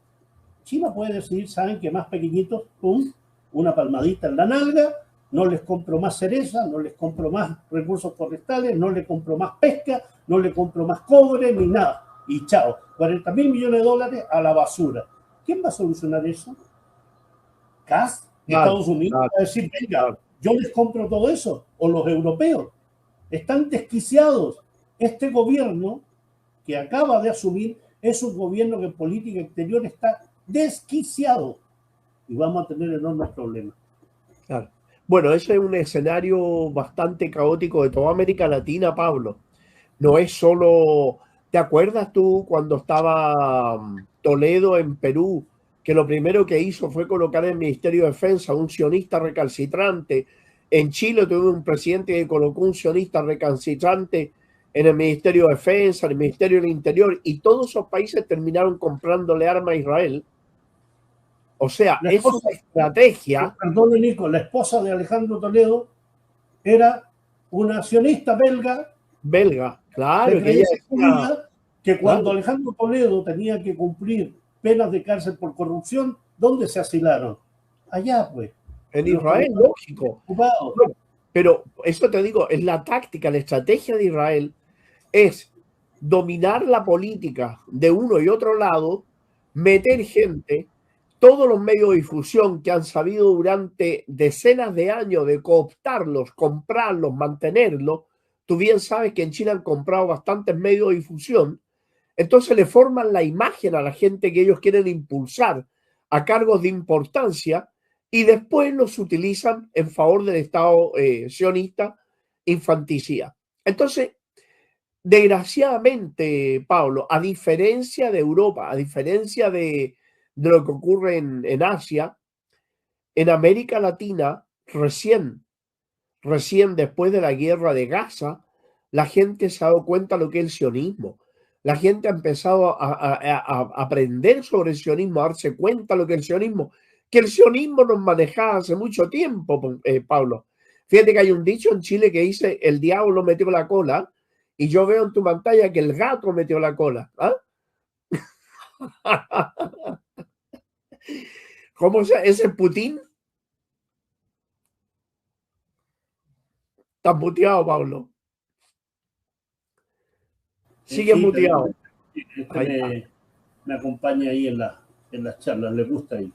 China puede decidir, saben que más pequeñitos, pum, una palmadita en la nalga, no les compro más cereza, no les compro más recursos forestales, no les compro más pesca, no les compro más cobre, ni nada. Y chao, 40.000 millones de dólares a la basura. ¿Quién va a solucionar eso? Kast, Estados Unidos, va a decir, venga, yo les compro todo eso, o los europeos. Están desquiciados. Este gobierno que acaba de asumir es un gobierno que en política exterior está desquiciado y vamos a tener enormes problemas. Claro. Bueno, ese es un escenario bastante caótico de toda América Latina, Pablo. No es solo... ¿Te acuerdas tú cuando estaba Toledo en Perú, que lo primero que hizo fue colocar en el Ministerio de Defensa un sionista recalcitrante? En Chile tuvo un presidente que colocó un sionista recalcitrante en el Ministerio de Defensa, en el Ministerio del Interior, y todos esos países terminaron comprándole armas a Israel. O sea, es una estrategia. Perdón, Nico, la esposa de Alejandro Toledo era una sionista belga. Belga, claro. Que cuando Alejandro Toledo tenía que cumplir penas de cárcel por corrupción, ¿dónde se asilaron? Allá, pues. En Israel, lógico. Pero eso te digo, es la táctica, la estrategia de Israel es dominar la política de uno y otro lado, meter gente, todos los medios de difusión que han sabido durante decenas de años de cooptarlos, comprarlos, mantenerlos, tú bien sabes que en China han comprado bastantes medios de difusión, entonces le forman la imagen a la gente que ellos quieren impulsar a cargos de importancia y después los utilizan en favor del Estado sionista infanticida. Entonces, desgraciadamente, Pablo, a diferencia de Europa, a diferencia de lo que ocurre en Asia, en América Latina, recién después de la guerra de Gaza, la gente se ha dado cuenta de lo que es el sionismo. La gente ha empezado a aprender sobre el sionismo, a darse cuenta de lo que es el sionismo, que el sionismo nos manejaba hace mucho tiempo, Pablo. Fíjate que hay un dicho en Chile que dice, el diablo metió la cola, y yo veo en tu pantalla que el gato metió la cola. ¿Ah? ¿Cómo se ese Putin? Estás muteado, Pablo. Sigue Sí, muteado. Me acompaña ahí en las charlas, le gusta ahí.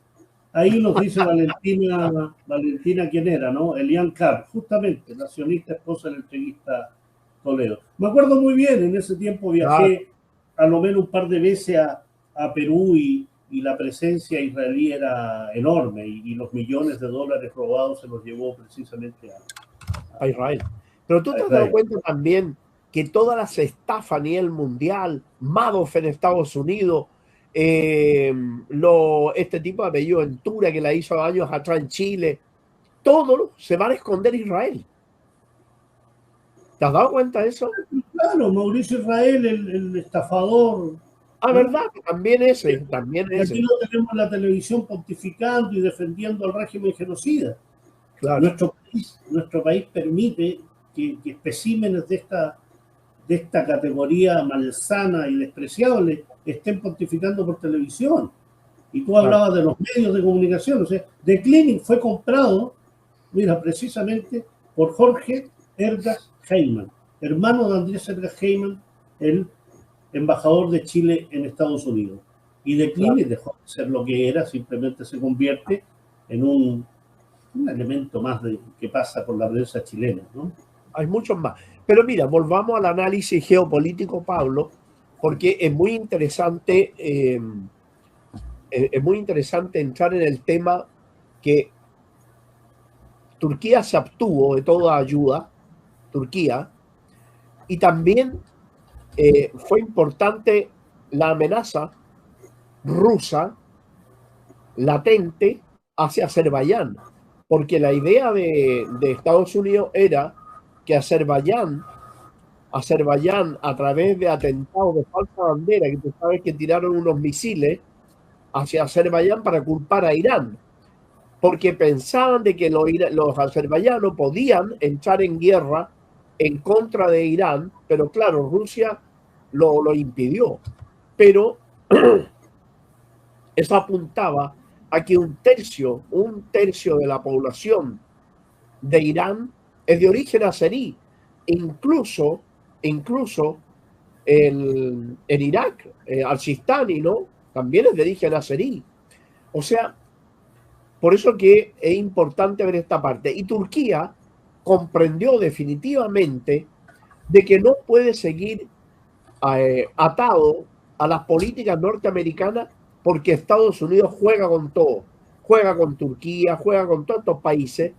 Ahí nos dice Valentina quién era, ¿no? Elian Carr, justamente, la sionista esposa del entreguista Toledo. Me acuerdo muy bien, en ese tiempo viajé a lo menos un par de veces a Perú y la presencia israelí era enorme y los millones de dólares robados se los llevó precisamente a Israel. Pero tú te has dado cuenta también que todas las estafas a nivel mundial, Madoff en Estados Unidos, este tipo de apellido Ventura que la hizo años atrás en Chile, todo se van a esconder Israel. ¿Te has dado cuenta de eso? Claro, Mauricio Israel, el estafador. Ah, ¿verdad? También ese. Aquí no tenemos la televisión pontificando y defendiendo al régimen genocida. Claro. Nuestro país permite que especímenes de esta categoría malsana y despreciable estén pontificando por televisión. Y tú hablabas de los medios de comunicación. O sea, The Clinic fue comprado, mira, precisamente por Jorge Ergas Heyman, hermano de Andrés Ergas Heyman, el embajador de Chile en Estados Unidos. Y The Clinic dejó de ser lo que era, simplemente se convierte en un elemento más que pasa por la prensa chilena, ¿no? Hay muchos más. Pero mira, volvamos al análisis geopolítico, Pablo, porque es muy interesante entrar en el tema que Turquía se abstuvo de toda ayuda, Turquía, y también fue importante la amenaza rusa latente hacia Azerbaiyán, porque la idea de Estados Unidos era que Azerbaiyán a través de atentados de falsa bandera, que tú sabes que tiraron unos misiles hacia Azerbaiyán para culpar a Irán, porque pensaban de que los azerbaiyanos podían entrar en guerra en contra de Irán, pero claro, Rusia lo impidió. Pero eso apuntaba a que un tercio de la población de Irán es de origen azerí. Incluso en Irak, al-Sistani, ¿no? También es de origen azerí. O sea, por eso que es importante ver esta parte. Y Turquía comprendió definitivamente de que no puede seguir atado a las políticas norteamericanas, porque Estados Unidos juega con todo. Juega con Turquía, juega con todos estos países,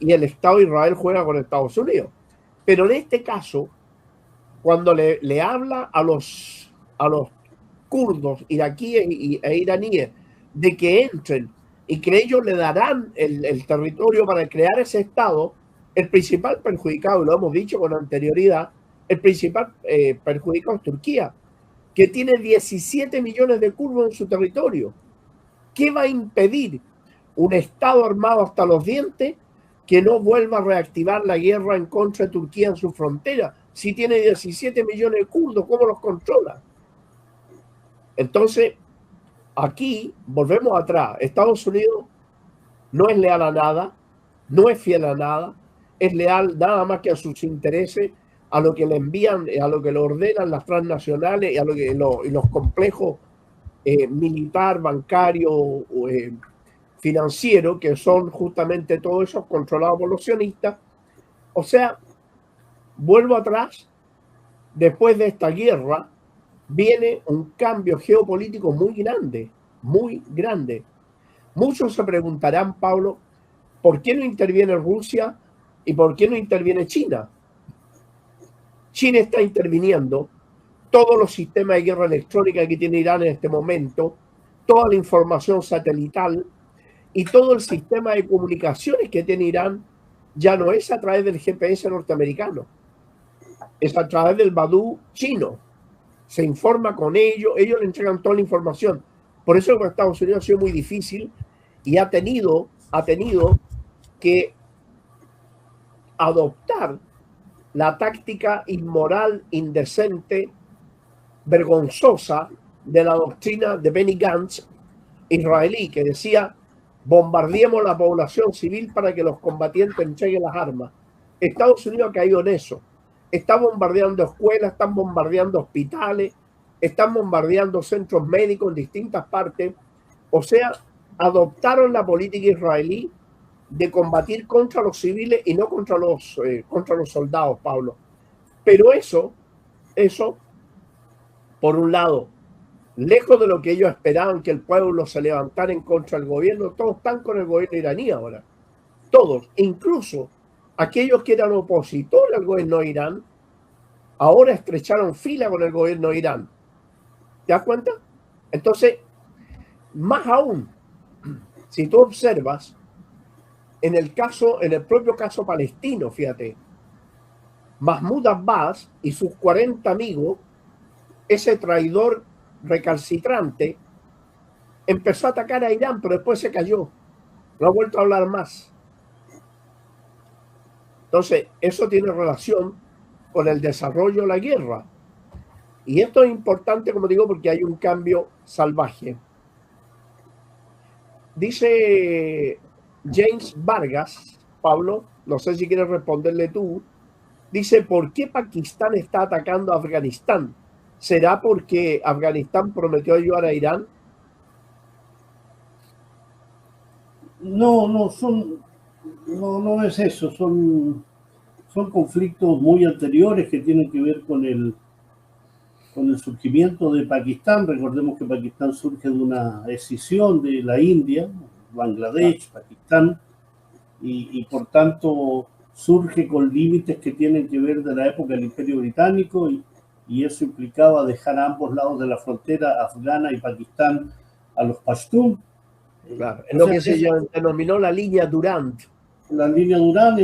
y el Estado de Israel juega con Estados Unidos. Pero en este caso, cuando le habla a los kurdos, iraquíes e iraníes, de que entren y que ellos le darán el territorio para crear ese Estado, el principal perjudicado, y lo hemos dicho con anterioridad, el principal perjudicado es Turquía, que tiene 17 millones de kurdos en su territorio. ¿Qué va a impedir un Estado armado hasta los dientes que no vuelva a reactivar la guerra en contra de Turquía en su frontera? Si tiene 17 millones de kurdos, ¿cómo los controla? Entonces, aquí volvemos atrás. Estados Unidos no es leal a nada, no es fiel a nada, es leal nada más que a sus intereses, a lo que le envían, a lo que le ordenan las transnacionales y a lo que los complejos militar, bancario, financiero, que son justamente todos esos controlados por los sionistas. O sea, vuelvo atrás, después de esta guerra viene un cambio geopolítico muy grande, muy grande. Muchos se preguntarán, Pablo, ¿por qué no interviene Rusia y por qué no interviene China? China está interviniendo todos los sistemas de guerra electrónica que tiene Irán en este momento, toda la información satelital y todo el sistema de comunicaciones que tiene Irán ya no es a través del GPS norteamericano, es a través del Badu chino. Se informa con ellos le entregan toda la información. Por eso para Estados Unidos ha sido muy difícil y ha tenido que adoptar la táctica inmoral, indecente, vergonzosa de la doctrina de Benny Gantz, israelí, que decía: bombardeemos la población civil para que los combatientes entreguen las armas. Estados Unidos ha caído en eso. Está bombardeando escuelas, están bombardeando hospitales, están bombardeando centros médicos en distintas partes. O sea, adoptaron la política israelí de combatir contra los civiles y no contra los soldados, Pablo. Pero eso, por un lado, lejos de lo que ellos esperaban, que el pueblo se levantara en contra del gobierno, todos están con el gobierno iraní ahora. Todos, incluso aquellos que eran opositores al gobierno de Irán, ahora estrecharon fila con el gobierno de Irán. ¿Te das cuenta? Entonces, más aún, si tú observas, en el propio caso palestino, fíjate, Mahmoud Abbas y sus 40 amigos, ese traidor recalcitrante, empezó a atacar a Irán, pero después se cayó. No ha vuelto a hablar más. Entonces, eso tiene relación con el desarrollo de la guerra. Y esto es importante, como digo, porque hay un cambio salvaje. Dice James Vargas, Pablo, no sé si quieres responderle tú, dice: ¿por qué Pakistán está atacando a Afganistán? ¿Será porque Afganistán prometió ayudar a Irán? No es eso, son conflictos muy anteriores que tienen que ver con el surgimiento de Pakistán. Recordemos que Pakistán surge de una escisión de la India, Bangladesh, Pakistán, y por tanto surge con límites que tienen que ver de la época del Imperio Británico, y eso implicaba dejar a ambos lados de la frontera afgana y Pakistán a los pashtun. Claro, es lo que se denominó la línea Durand. La línea Durand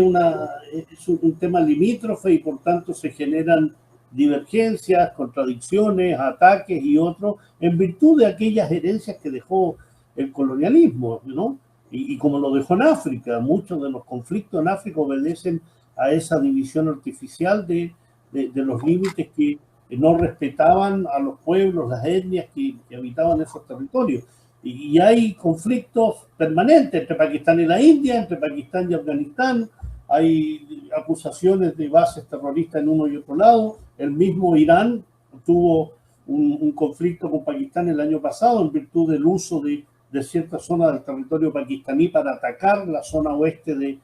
es un tema limítrofe y por tanto se generan divergencias, contradicciones, ataques y otros, en virtud de aquellas herencias que dejó el colonialismo, ¿no? Y como lo dejó en África, muchos de los conflictos en África obedecen a esa división artificial de los límites que no respetaban a los pueblos, las etnias que habitaban esos territorios. Y hay conflictos permanentes entre Pakistán y la India, entre Pakistán y Afganistán. Hay acusaciones de bases terroristas en uno y otro lado. El mismo Irán tuvo un conflicto con Pakistán el año pasado en virtud del uso de cierta zona del territorio pakistaní para atacar la zona oeste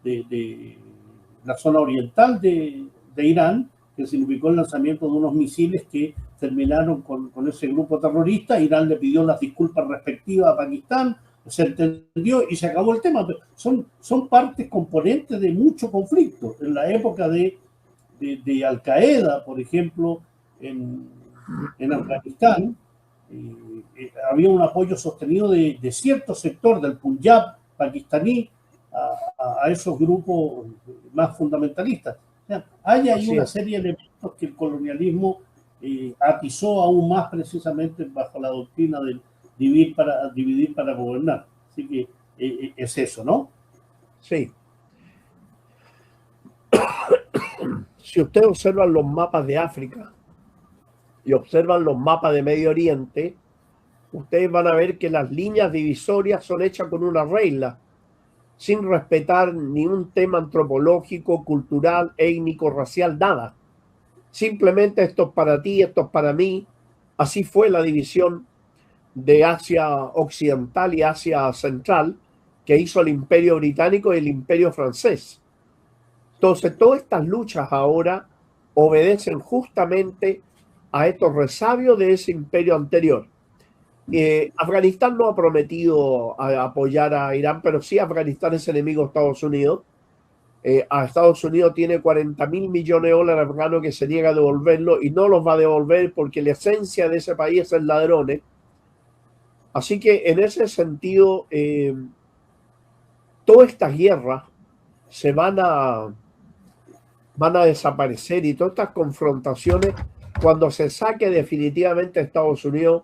de la zona oriental de Irán, que significó el lanzamiento de unos misiles que terminaron con ese grupo terrorista. Irán le pidió las disculpas respectivas a Pakistán, se entendió y se acabó el tema. Son partes componentes de mucho conflicto. En la época de Al Qaeda, por ejemplo, en Afganistán, había un apoyo sostenido de cierto sector del Punjab pakistaní a esos grupos más fundamentalistas. O sea, hay ahí una serie de elementos que el colonialismo atizó aún más, precisamente bajo la doctrina del dividir para gobernar. Así que es eso, ¿no? Sí. Si ustedes observan los mapas de África y observan los mapas de Medio Oriente, ustedes van a ver que las líneas divisorias son hechas con una regla, sin respetar ni un tema antropológico, cultural, étnico, racial, nada. Simplemente esto es para ti, esto es para mí. Así fue la división de Asia Occidental y Asia Central que hizo el Imperio Británico y el Imperio Francés. Entonces, todas estas luchas ahora obedecen justamente a estos resabios de ese imperio anterior. Afganistán no ha prometido apoyar a Irán, pero sí Afganistán es enemigo de Estados Unidos. A Estados Unidos tiene 40.000 millones de dólares afganos que se niega a devolverlo y no los va a devolver porque la esencia de ese país es el ladrones. Así que en ese sentido, todas estas guerras se van a desaparecer y todas estas confrontaciones cuando se saque definitivamente Estados Unidos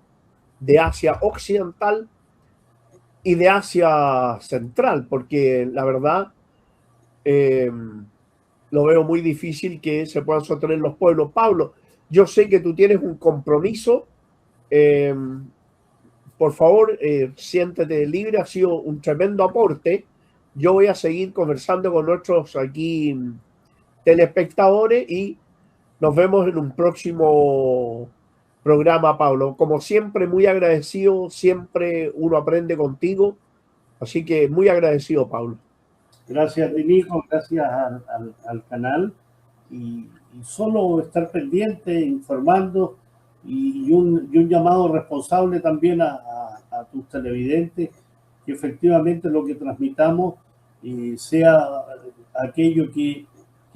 de Asia Occidental y de Asia Central, porque la verdad lo veo muy difícil que se puedan sostener los pueblos. Pablo, yo sé que tú tienes un compromiso. Por favor, siéntete libre, ha sido un tremendo aporte. Yo voy a seguir conversando con nuestros aquí telespectadores y nos vemos en un próximo programa, Pablo. Como siempre, muy agradecido, siempre uno aprende contigo, así que muy agradecido, Pablo. Gracias, Nico, gracias al canal y solo estar pendiente, informando y un llamado responsable también a tus televidentes, que efectivamente lo que transmitamos sea aquello que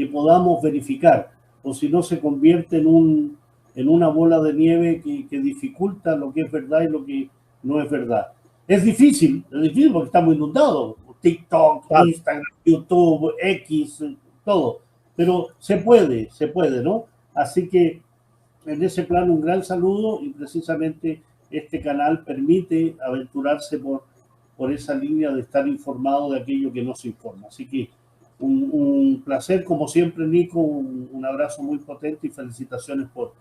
podamos verificar, o si no se convierte en una bola de nieve que dificulta lo que es verdad y lo que no es verdad. Es difícil porque estamos inundados. TikTok, claro. Instagram, YouTube, X, todo. Pero se puede, ¿no? Así que en ese plano un gran saludo y precisamente este canal permite aventurarse por esa línea de estar informado de aquello que no se informa. Así que un placer, como siempre, Nico, un abrazo muy potente y felicitaciones por